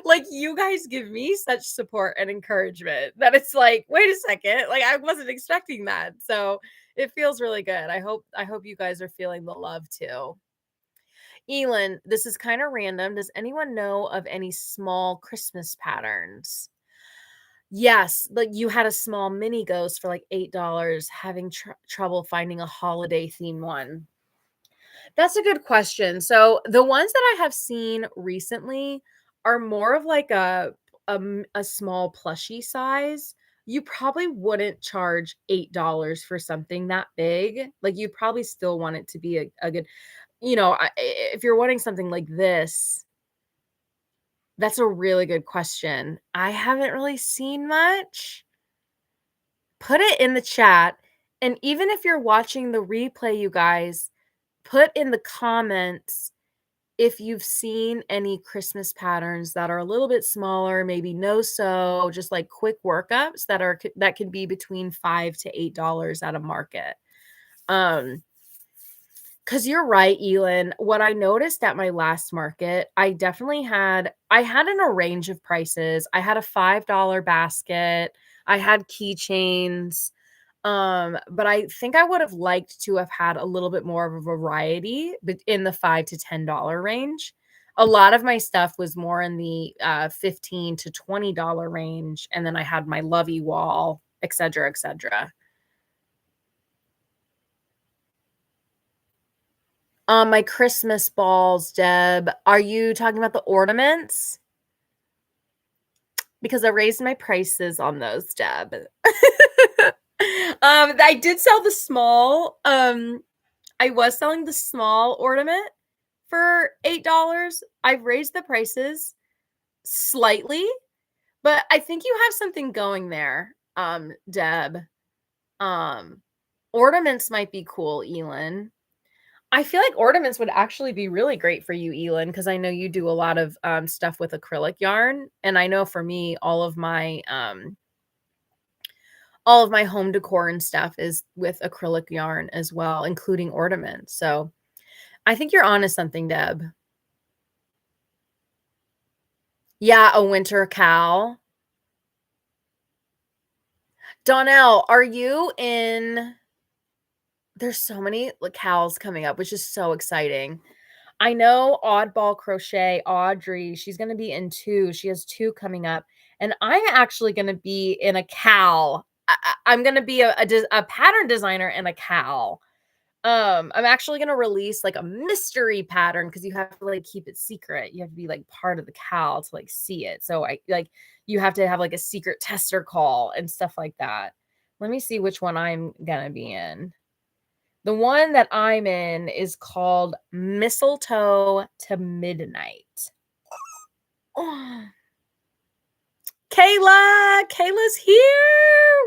Like you guys give me such support and encouragement that it's like, wait a second, like I wasn't expecting that. So it feels really good. I hope you guys are feeling the love too. Elin, this is kind of random. Does anyone know of any small Christmas patterns? Yes, like you had a small mini ghost for like $8, having trouble finding a holiday theme one. That's a good question. So the ones that I have seen recently are more of like a small plushie size. You probably wouldn't charge $8 for something that big. Like you'd probably still want it to be a good, if you're wanting something like this, that's a really good question. I haven't really seen much. Put it in the chat And even if you're watching the replay, you guys, put in the comments if you've seen any Christmas patterns that are a little bit smaller, maybe no sew, just like quick workups that can be between $5 to $8 at a market. Because you're right, Elin. What I noticed at my last market, I had in a range of prices. I had a $5 basket. I had keychains. But I think I would have liked to have had a little bit more of a variety in the $5 to $10 range. A lot of my stuff was more in the 15 to $20 range, and then I had my lovey wall, etc., etc. My Christmas balls, Deb. Are you talking about the ornaments? Because I raised my prices on those, Deb. I did sell the small. I was selling the small ornament for $8. I've raised the prices slightly, but I think you have something going there, Deb. Um, Ornaments might be cool, Elin. I feel like ornaments would actually be really great for you, Elin, because I know you do a lot of stuff with acrylic yarn, and I know for me, all of my home decor and stuff is with acrylic yarn as well, including ornaments. So I think you're onto something, Deb. Yeah, a winter cowl. Donnell, are you in? There's so many like cowls coming up, which is so exciting. I know Oddball Crochet, Audrey, she's gonna be in 2. She has 2 coming up, and I'm actually gonna be in a cowl. I'm gonna be a pattern designer in a cowl. I'm actually gonna release like a mystery pattern because you have to like keep it secret. You have to be like part of the cowl to like see it. So I like you have to have like a secret tester call and stuff like that. Let me see which one I'm gonna be in. The one that I'm in is called Mistletoe to Midnight. Oh, Kayla's here.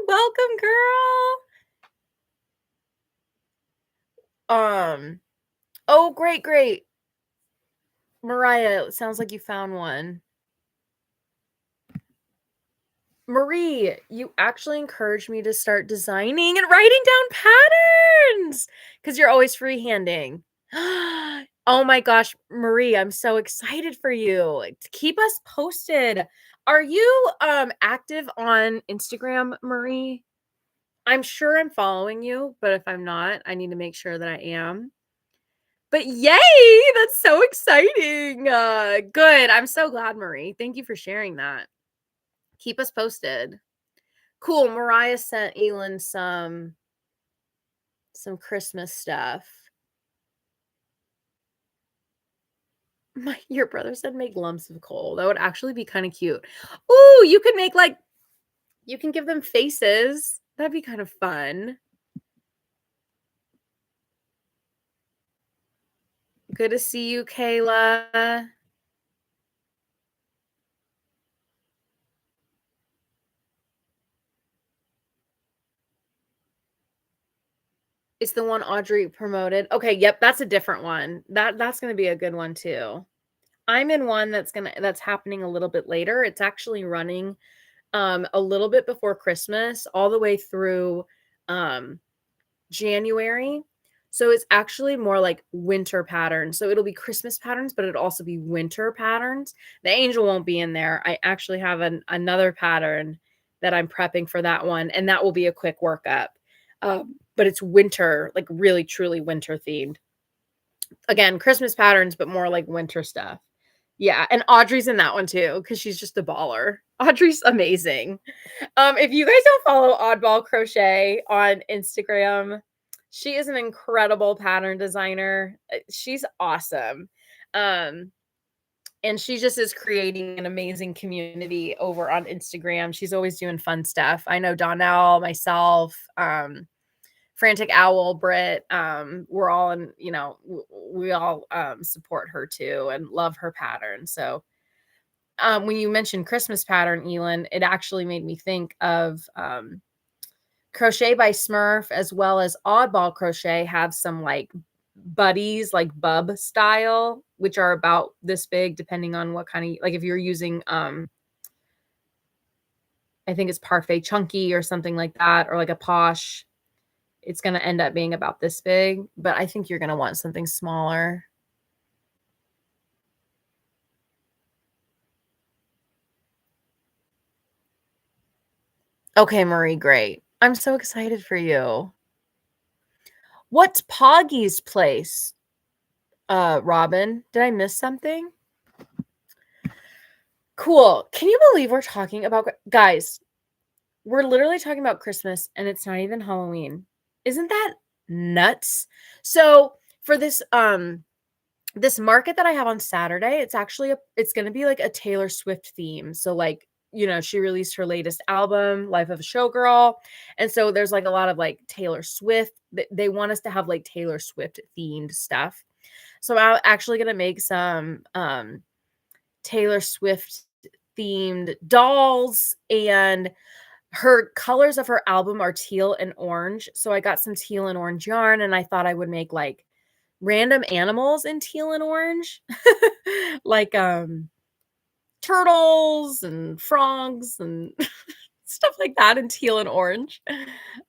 Welcome, girl. Oh, great, great. Mariah, it sounds like you found one. Marie, you actually encouraged me to start designing and writing down patterns because you're always freehanding. Oh my gosh, Marie, I'm so excited for you. Keep us posted. Are you active on Instagram, Marie? I'm sure I'm following you, but if I'm not, I need to make sure that I am. But yay, that's so exciting. Good. I'm so glad, Marie. Thank you for sharing that. Keep us posted. Cool. Mariah sent Elin some Christmas stuff. Your brother said make lumps of coal. That would actually be kind of cute. Ooh, you could make like you can give them faces. That'd be kind of fun. Good to see you, Kayla. It's the one Audrey promoted. Okay, yep, that's a different one. That's gonna be a good one too. I'm in one that's happening a little bit later. It's actually running a little bit before Christmas, all the way through January. So it's actually more like winter patterns. So it'll be Christmas patterns, but it'll also be winter patterns. The angel won't be in there. I actually have another pattern that I'm prepping for that one, and that will be a quick workup. But it's winter, like really truly winter themed. Again, Christmas patterns, but more like winter stuff. Yeah, and Audrey's in that one too because she's just a baller. Audrey's amazing. If you guys don't follow Oddball Crochet on Instagram, she is an incredible pattern designer. She's awesome. And she just is creating an amazing community over on Instagram. She's always doing fun stuff. I know Donnell, myself, Frantic Owl, Britt, we're all in, we all support her too and love her pattern. So when you mentioned Christmas pattern, Elin, it actually made me think of Crochet by Smurf as well as Oddball Crochet have some like buddies, like bub style, which are about this big, depending on what kind of, like if you're using, I think it's Parfait Chunky or something like that, or like a Posh, it's going to end up being about this big, but I think you're going to want something smaller. Okay, Marie, great. I'm so excited for you. What's Poggy's place? Robin, did I miss something? Cool. Can you believe we're talking about, guys, we're literally talking about Christmas and it's not even Halloween. Isn't that nuts? So for this market that I have on Saturday, it's going to be like a Taylor Swift theme. So like, she released her latest album, Life of a Showgirl. And so there's like a lot of like Taylor Swift. They want us to have like Taylor Swift themed stuff. So I'm actually going to make some Taylor Swift themed dolls, and her colors of her album are teal and orange. So I got some teal and orange yarn, and I thought I would make like random animals in teal and orange, like turtles and frogs and stuff like that in teal and orange.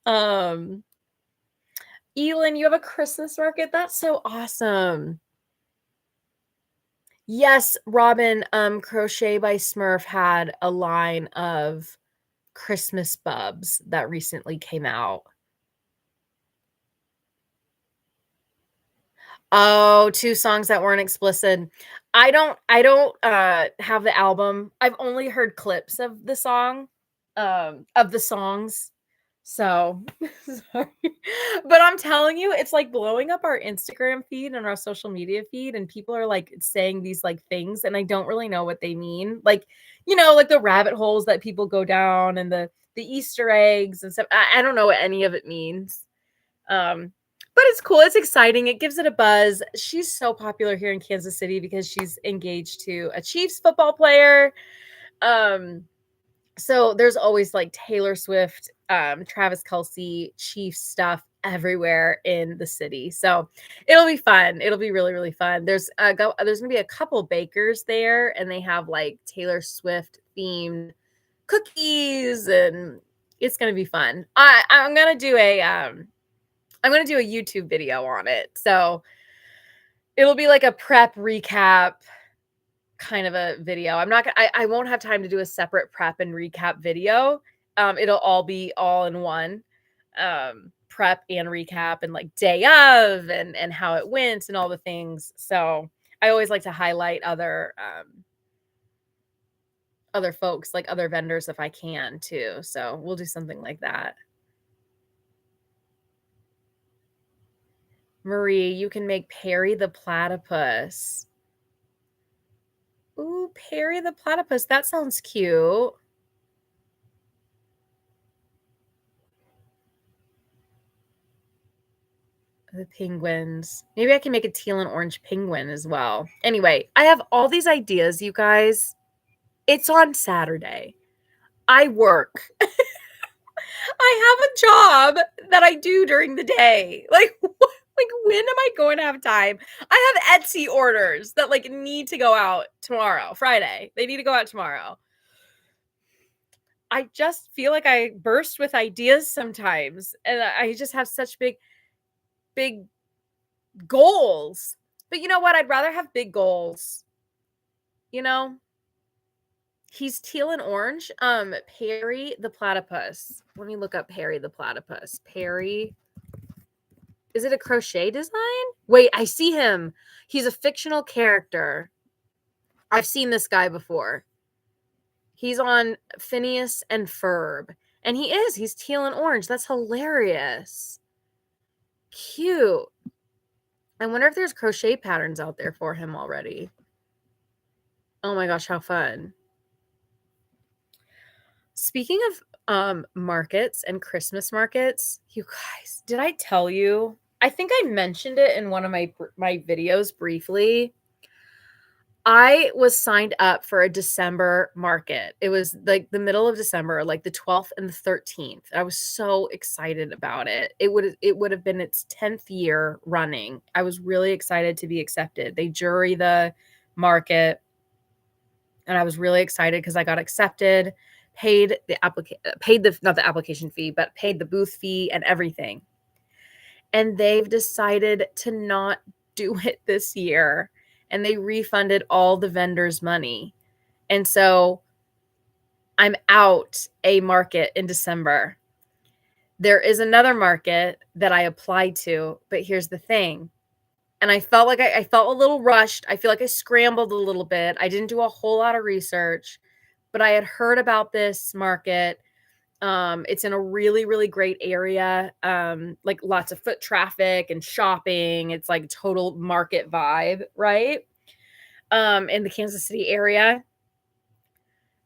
Elin, you have a Christmas market? That's so awesome. Yes, Robin, Crochet by Smurf had a line of Christmas bubs that recently came out. Oh, 2 songs that weren't explicit. I don't have the album. I've only heard clips of the songs. So, sorry. But I'm telling you, it's like blowing up our Instagram feed and our social media feed, and people are like saying these like things, and I don't really know what they mean. Like, like the rabbit holes that people go down and the Easter eggs and stuff. I don't know what any of it means. But it's cool. It's exciting. It gives it a buzz. She's so popular here in Kansas City because she's engaged to a Chiefs football player. So there's always like Taylor Swift, Travis Kelce, Chiefs stuff everywhere in the city. So it'll be fun. It'll be really, really fun. There's gonna be a couple bakers there, and they have like Taylor Swift themed cookies, and it's gonna be fun. I'm gonna do a YouTube video on it. So it'll be like a prep recap kind of a video. I won't have time to do a separate prep and recap video. It'll all be all in one. Prep and recap and like day of and how it went and all the things. So I always like to highlight other folks, like other vendors if I can too. So we'll do something like that. Marie, you can make Perry the Platypus. Ooh, Perry the Platypus. That sounds cute. The penguins. Maybe I can make a teal and orange penguin as well. Anyway, I have all these ideas, you guys. It's on Saturday. I work. I have a job that I do during the day. Like when am I going to have time? I have Etsy orders that like need to go out tomorrow, Friday. They need to go out tomorrow. I just feel like I burst with ideas sometimes, and I just have such big goals. But you know what? I'd rather have big goals. He's teal and orange. Perry the Platypus. Let me look up Perry the Platypus. Perry. Is it a crochet design? Wait, I see him. He's a fictional character. I've seen this guy before. He's on Phineas and Ferb. And he's teal and orange. That's hilarious. Cute. I wonder if there's crochet patterns out there for him already. Oh my gosh, how fun. Speaking of markets and Christmas markets, you guys, did I tell you? I think I mentioned it in one of my videos briefly. I was signed up for a December market. It was, like, the middle of December, like, the 12th and the 13th. I was so excited about it. It would have been its 10th year running. I was really excited to be accepted. They jury the market, and I was really excited because I got accepted, paid the not the application fee, but paid the booth fee and everything. And they've decided to not do it this year, and they refunded all the vendors' money. And so I'm out a market in December. There is another market that I applied to, but here's the thing. And I felt like I felt a little rushed. I feel like I scrambled a little bit. I didn't do a whole lot of research, but I had heard about this market. It's in a really, really great area, like lots of foot traffic and shopping. It's like total market vibe, right? In the Kansas City area.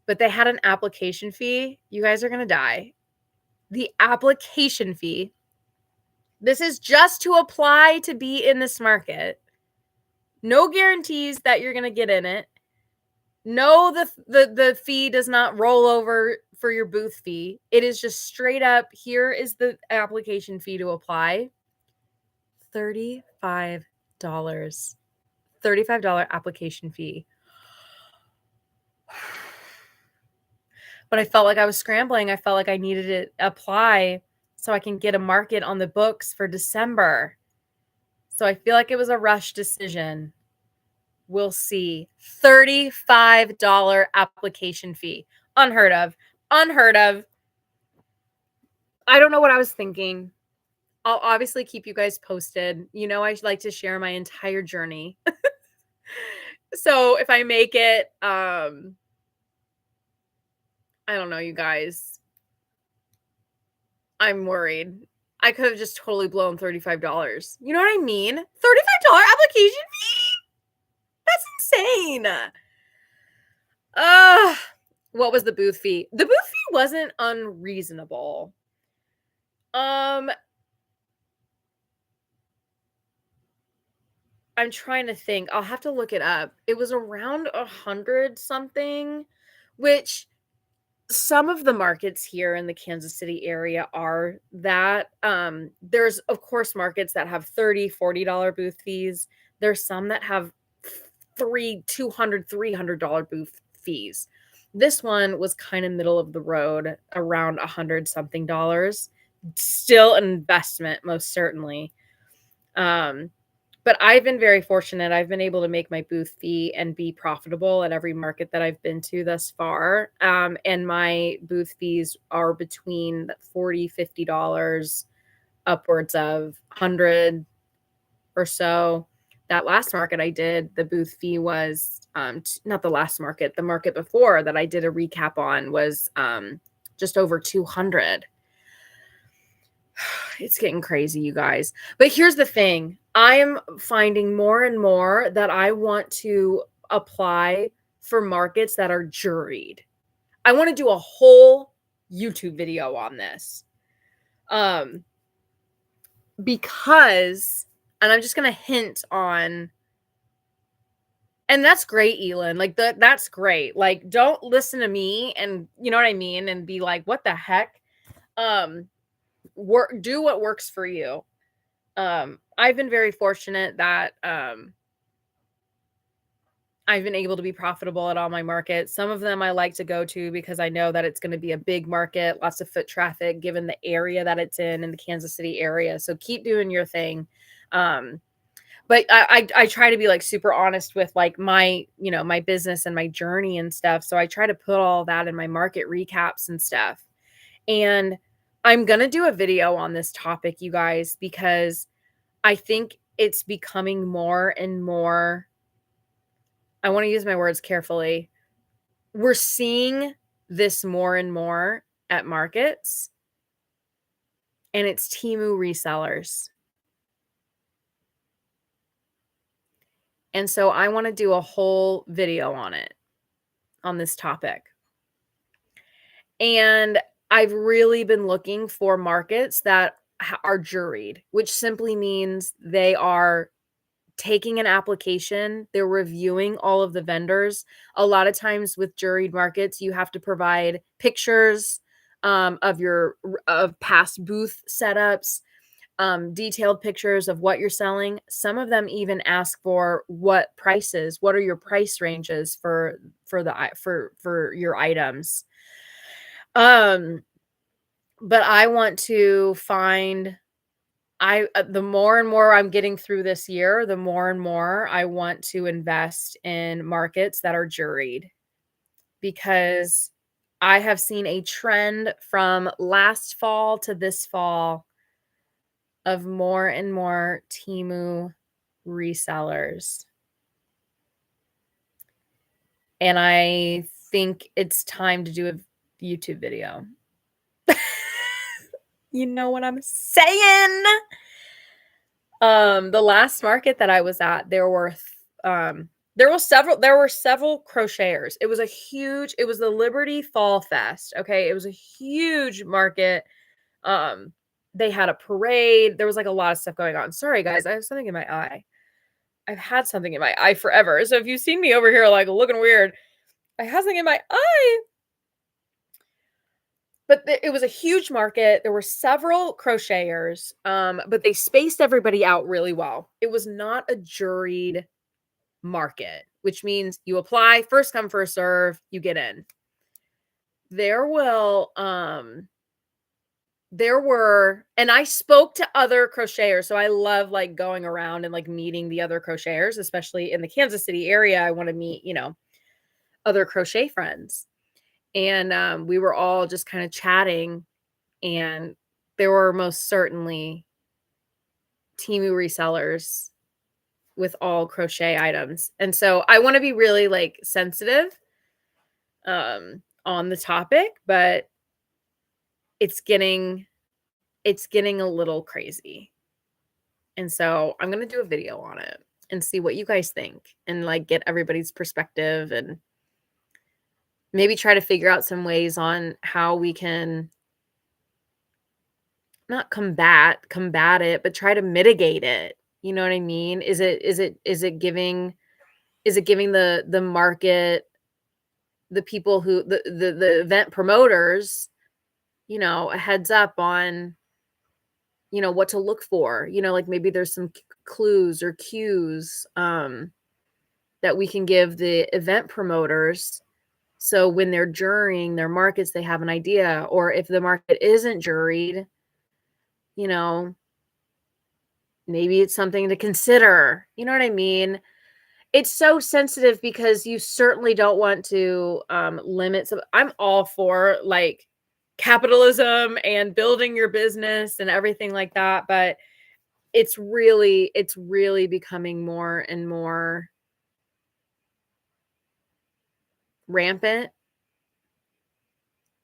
But they had an application fee. You guys are going to die. The application fee. This is just to apply to be in this market. No guarantees that you're going to get in it. No, the fee does not roll over for your booth fee. It is just straight up, here is the application fee to apply. $35. $35 application fee. But I felt like I was scrambling. I felt like I needed to apply so I can get a market on the books for December. So I feel like it was a rush decision. We'll see. $35 application fee. Unheard of. Unheard of. I don't know what I was thinking. I'll obviously keep you guys posted. You know, I like to share my entire journey. So if I make it, I don't know, you guys. I'm worried. I could have just totally blown $35. You know what I mean? $35 application fee? That's insane. What was the booth fee? The booth fee wasn't unreasonable. I'm trying to think. I'll have to look it up. It was around 100 something, which some of the markets here in the Kansas City area are that. There's, of course, markets that have $30, $40 booth fees. There's some that have $200, $300 booth fees. This one was kind of middle of the road, around 100 something dollars. Still an investment, most certainly. But I've been very fortunate. I've been able to make my booth fee and be profitable at every market that I've been to thus far. And my booth fees are between $40, $50, upwards of 100 or so. That last market I did, the booth fee was not the last market, the market before that I did a recap on was just over 200. It's getting crazy, you guys. But here's the thing. I am finding more and more that I want to apply for markets that are juried. I want to do a whole YouTube video on this. Because, and I'm just going to hint on, and that's great, Elin. Like, that's great. Like, don't listen to me and, you know what I mean? And be like, what the heck? Do what works for you. I've been very fortunate that I've been able to be profitable at all my markets. Some of them I like to go to because I know that it's going to be a big market, lots of foot traffic, given the area that it's in the Kansas City area. So keep doing your thing. But I try to be like super honest with like my, you know, my business and my journey and stuff. So I try to put all that in my market recaps and stuff. And I'm going to do a video on this topic, you guys, because I think it's becoming more and more, I want to use my words carefully. We're seeing this more and more at markets, and it's Temu resellers. And so I want to do a whole video on it, on this topic. And I've really been looking for markets that are juried, which simply means they are taking an application, they're reviewing all of the vendors. A lot of times with juried markets, you have to provide pictures, of your of past booth setups, detailed pictures of what you're selling. Some of them even ask for what are your price ranges for your items. Um, but I want to find the more and more I'm getting through this year, the more and more I want to invest in markets that are juried, because I have seen a trend from last fall to this fall of more and more Temu resellers. And I think it's time to do a YouTube video. You know what I'm saying? The last market that I was at, there were several crocheters. It was the Liberty Fall Fest. Okay. It was a huge market. Um, they had a parade. There was like a lot of stuff going on. Sorry guys, I have something in my eye. I've had something in my eye forever. So if you've seen me over here like looking weird, I have something in my eye. But it was a huge market. There were several crocheters, but they spaced everybody out really well. It was not a juried market, which means you apply, first come, first serve, you get in. There will, there were, and I spoke to other crocheters. So I love like going around and like meeting the other crocheters, especially in the Kansas City area. I want to meet, other crochet friends. And we were all just kind of chatting, and there were most certainly Temu resellers with all crochet items. And so I want to be really like sensitive on the topic, but it's getting a little crazy. And so I'm going to do a video on it and see what you guys think and like get everybody's perspective, and maybe try to figure out some ways on how we can not combat it, but try to mitigate it. You know what I mean? Is it giving the market, the people who the event promoters, a heads up on, what to look for, like maybe there's some clues or cues that we can give the event promoters, so when they're jurying their markets, they have an idea. Or if the market isn't juried, maybe it's something to consider. You know what I mean? It's so sensitive because you certainly don't want to limit some. I'm all for like capitalism and building your business and everything like that, but it's really becoming more and more rampant.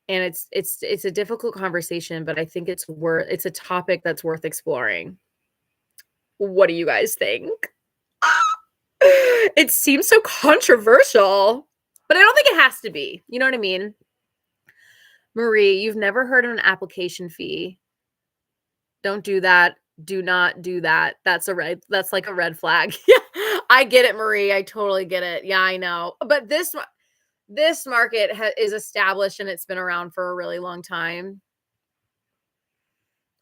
And it's a difficult conversation, but I think it's a topic that's worth exploring. What do you guys think? It seems so controversial, but I don't think it has to be. You know what I mean? Marie, you've never heard of an application fee. Don't do that. Do not do that. That's like a red flag. Yeah, I get it, Marie. I totally get it. Yeah, I know. But this market is established and it's been around for a really long time.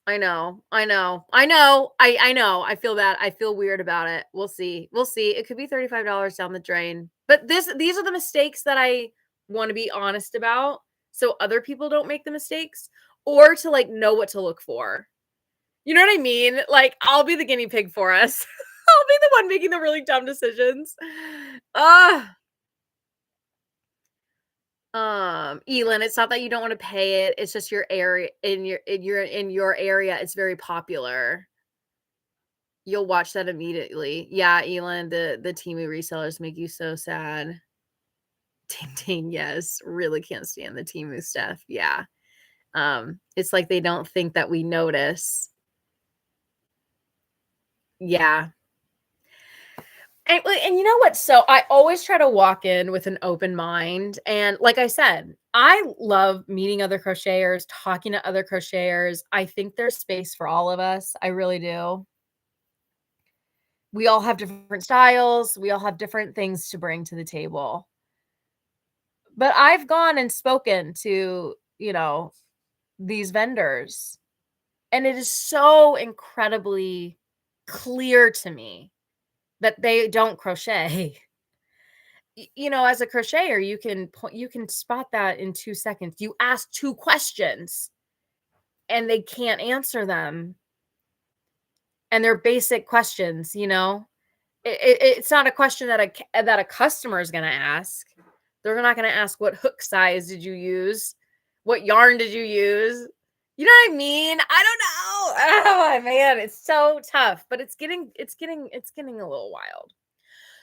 I know. I know. I feel bad. I feel weird about it. We'll see. It could be $35 down the drain. But these are the mistakes that I want to be honest about, so other people don't make the mistakes, or to like know what to look for. You know what I mean? Like, I'll be the guinea pig for us. I'll be the one making the really dumb decisions. Elin, it's not that you don't want to pay it. It's just your area in your area. It's very popular. You'll watch that immediately. Yeah, Elin, the Temu resellers make you so sad. Ting, yes, really can't stand the Temu stuff. Yeah. It's like they don't think that we notice. Yeah. And you know what? So I always try to walk in with an open mind. And like I said, I love meeting other crocheters, talking to other crocheters. I think there's space for all of us. I really do. We all have different styles, we all have different things to bring to the table. But I've gone and spoken to, these vendors, and it is so incredibly clear to me that they don't crochet. As a crocheter, you can spot that in 2 seconds. You ask 2 questions and they can't answer them, and they're basic questions, you know? It's not a question that a customer is gonna ask. They're not gonna ask, "What hook size did you use? What yarn did you use?" You know what I mean? I don't know. Oh, man, it's so tough, but it's getting a little wild.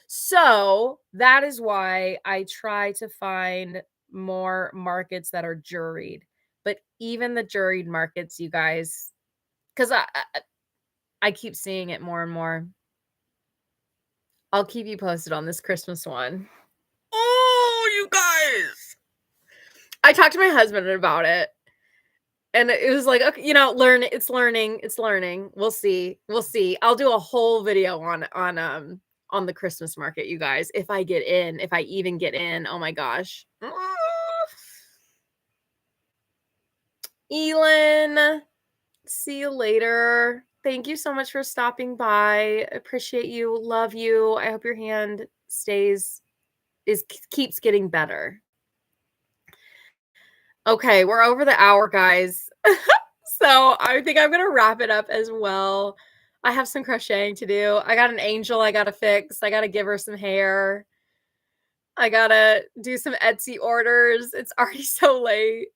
So, that is why I try to find more markets that are juried. But even the juried markets, you guys, 'cause I keep seeing it more and more. I'll keep you posted on this Christmas one. Oh, you guys! I talked to my husband about it, and it was like, "Okay, it's learning. We'll see. We'll see." I'll do a whole video on the Christmas market, you guys, if I even get in. Oh my gosh. Elin, see you later. Thank you so much for stopping by. Appreciate you. Love you. I hope your hand keeps getting better. Okay, we're over the hour, guys. So I think I'm gonna wrap it up as well. I have some crocheting to do. I got an angel I gotta fix. I gotta give her some hair. I gotta do some Etsy orders. It's already so late.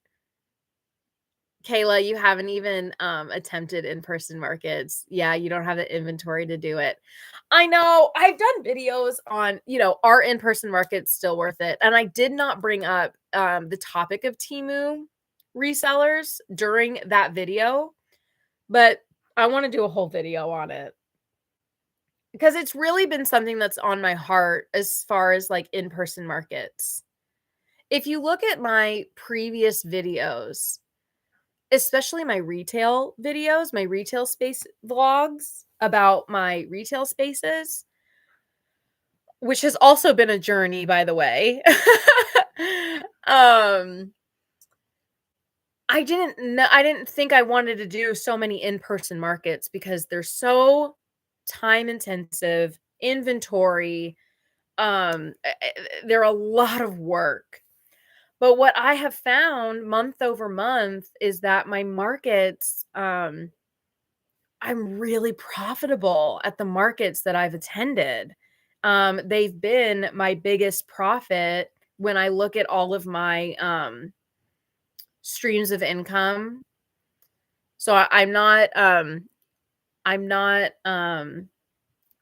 Kayla, you haven't even attempted in-person markets. Yeah, you don't have the inventory to do it. I know. I've done videos on, are in-person markets still worth it? And I did not bring up the topic of Temu resellers during that video, but I want to do a whole video on it because it's really been something that's on my heart as far as like in-person markets. If you look at my previous videos, especially my retail videos, my retail space vlogs about my retail spaces, which has also been a journey, by the way. um, I didn't think I wanted to do so many in-person markets because they're so time intensive, inventory, they're a lot of work. But what I have found month over month is that my markets, I'm really profitable at the markets that I've attended. They've been my biggest profit when I look at all of my streams of income. So I'm not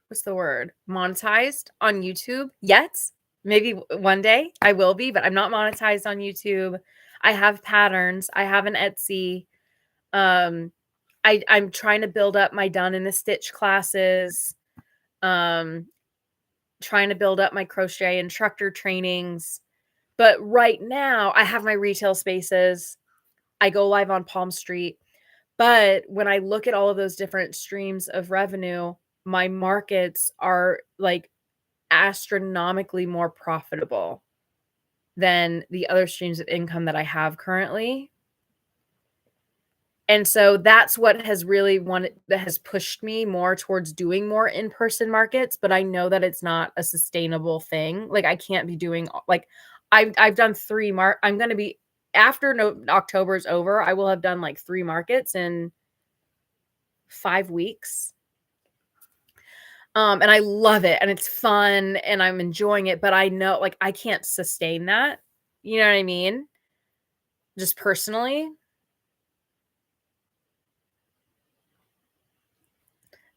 what's the word? Monetized on YouTube yet. Maybe one day I will be, but I'm not monetized on YouTube. I have patterns. I have an Etsy. Um, I'm trying to build up my done in a stitch classes. Um, trying to build up my crochet instructor trainings. But right now I have my retail spaces. I go live on Palm Street. But when I look at all of those different streams of revenue, my markets are like astronomically more profitable than the other streams of income that I have currently. And so that's what that has pushed me more towards doing more in-person markets, but I know that it's not a sustainable thing. Like I can't be doing like I've done 3 I'm going to be after October is over, I will have done like 3 markets in 5 weeks. And I love it and it's fun and I'm enjoying it, but I know like I can't sustain that. You know what I mean? Just personally.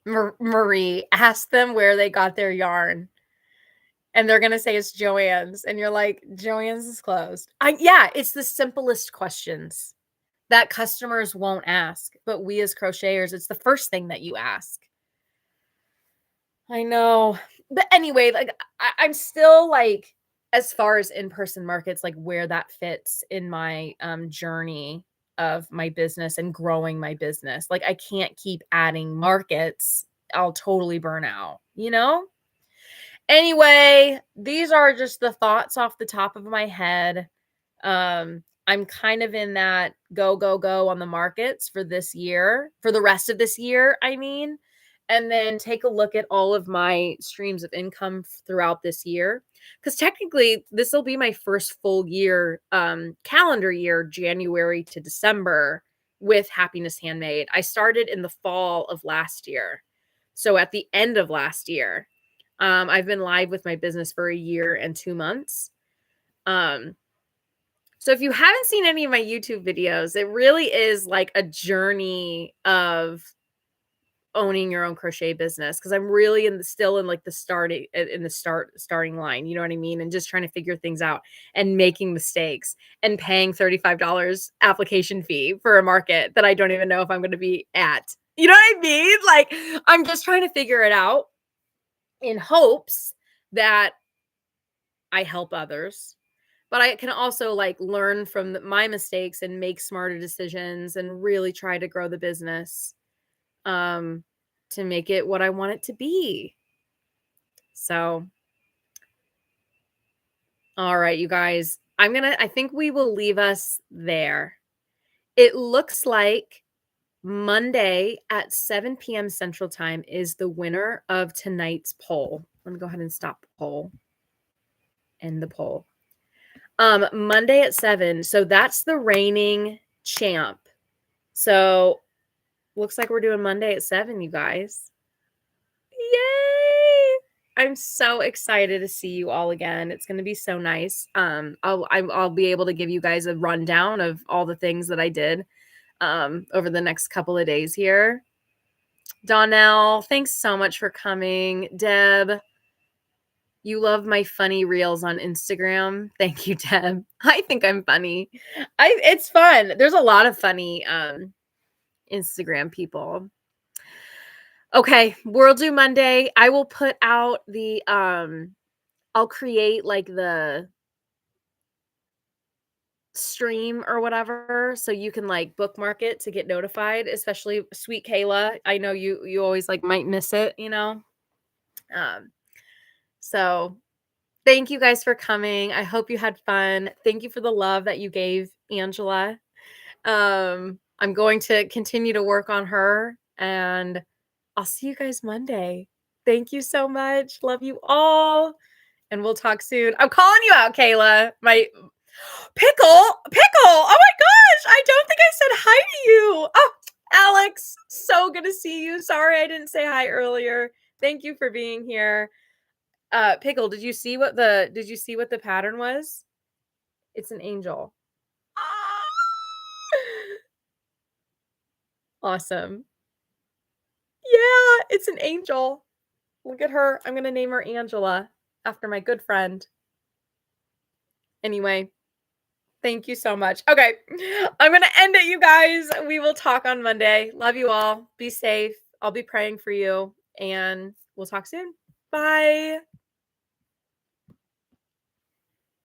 Marie, ask them where they got their yarn. And they're gonna say it's Joann's. And you're like, Joann's is closed. Yeah, it's the simplest questions that customers won't ask. But we as crocheters, it's the first thing that you ask. I know. But anyway, like I'm still like, as far as in-person markets, like where that fits in my journey of my business and growing my business. Like I can't keep adding markets. I'll totally burn out. you know? Anyway, these are just the thoughts off the top of my head. I'm kind of in that go, go, go on the markets for this year, for the rest of this year, I mean, and then take a look at all of my streams of income throughout this year. Because technically, this will be my first full year, calendar year, January to December, with Happiness Handmade. I started in the fall of last year. So at the end of last year, I've been live with my business for a year and 2 months. Um, so if you haven't seen any of my YouTube videos, it really is like a journey of owning your own crochet business, because I'm really still in like the starting line, you know what I mean? And just trying to figure things out and making mistakes and paying $35 application fee for a market that I don't even know if I'm going to be at. You know what I mean? Like, I'm just trying to figure it out in hopes that I help others, but I can also like learn from my mistakes and make smarter decisions and really try to grow the business, um, to make it what I want it to be. So, all right, you guys, I think we will leave us there. It looks like Monday at 7 p.m. Central Time is the winner of tonight's poll. Let me go ahead and stop the poll. End the poll. Monday at 7. So that's the reigning champ. So looks like we're doing Monday at 7, you guys. Yay! I'm so excited to see you all again. It's going to be so nice. I'll be able to give you guys a rundown of all the things that I did over the next couple of days here. Donnell, thanks so much for coming. Deb, you love my funny reels on Instagram. Thank you, Deb. I think I'm funny. It's fun. There's a lot of funny Instagram people. Okay, we'll do Monday. I will put out the I'll create like the stream or whatever so you can like bookmark it to get notified, especially sweet Kayla. I know you always like might miss it, you know. So thank you guys for coming. I hope you had fun. Thank you for the love that you gave Angela. I'm going to continue to work on her, and I'll see you guys Monday. Thank you so much. Love you all. And we'll talk soon. I'm calling you out, Kayla. My pickle. Oh my gosh. I don't think I said hi to you. Oh, Alex, so good to see you. Sorry I didn't say hi earlier. Thank you for being here. Pickle, did you see what the pattern was? It's an angel. Awesome. Yeah, it's an angel. Look at her. I'm going to name her Angela after my good friend. Anyway, thank you so much. Okay, I'm going to end it, you guys. We will talk on Monday. Love you all. Be safe. I'll be praying for you, and we'll talk soon. Bye.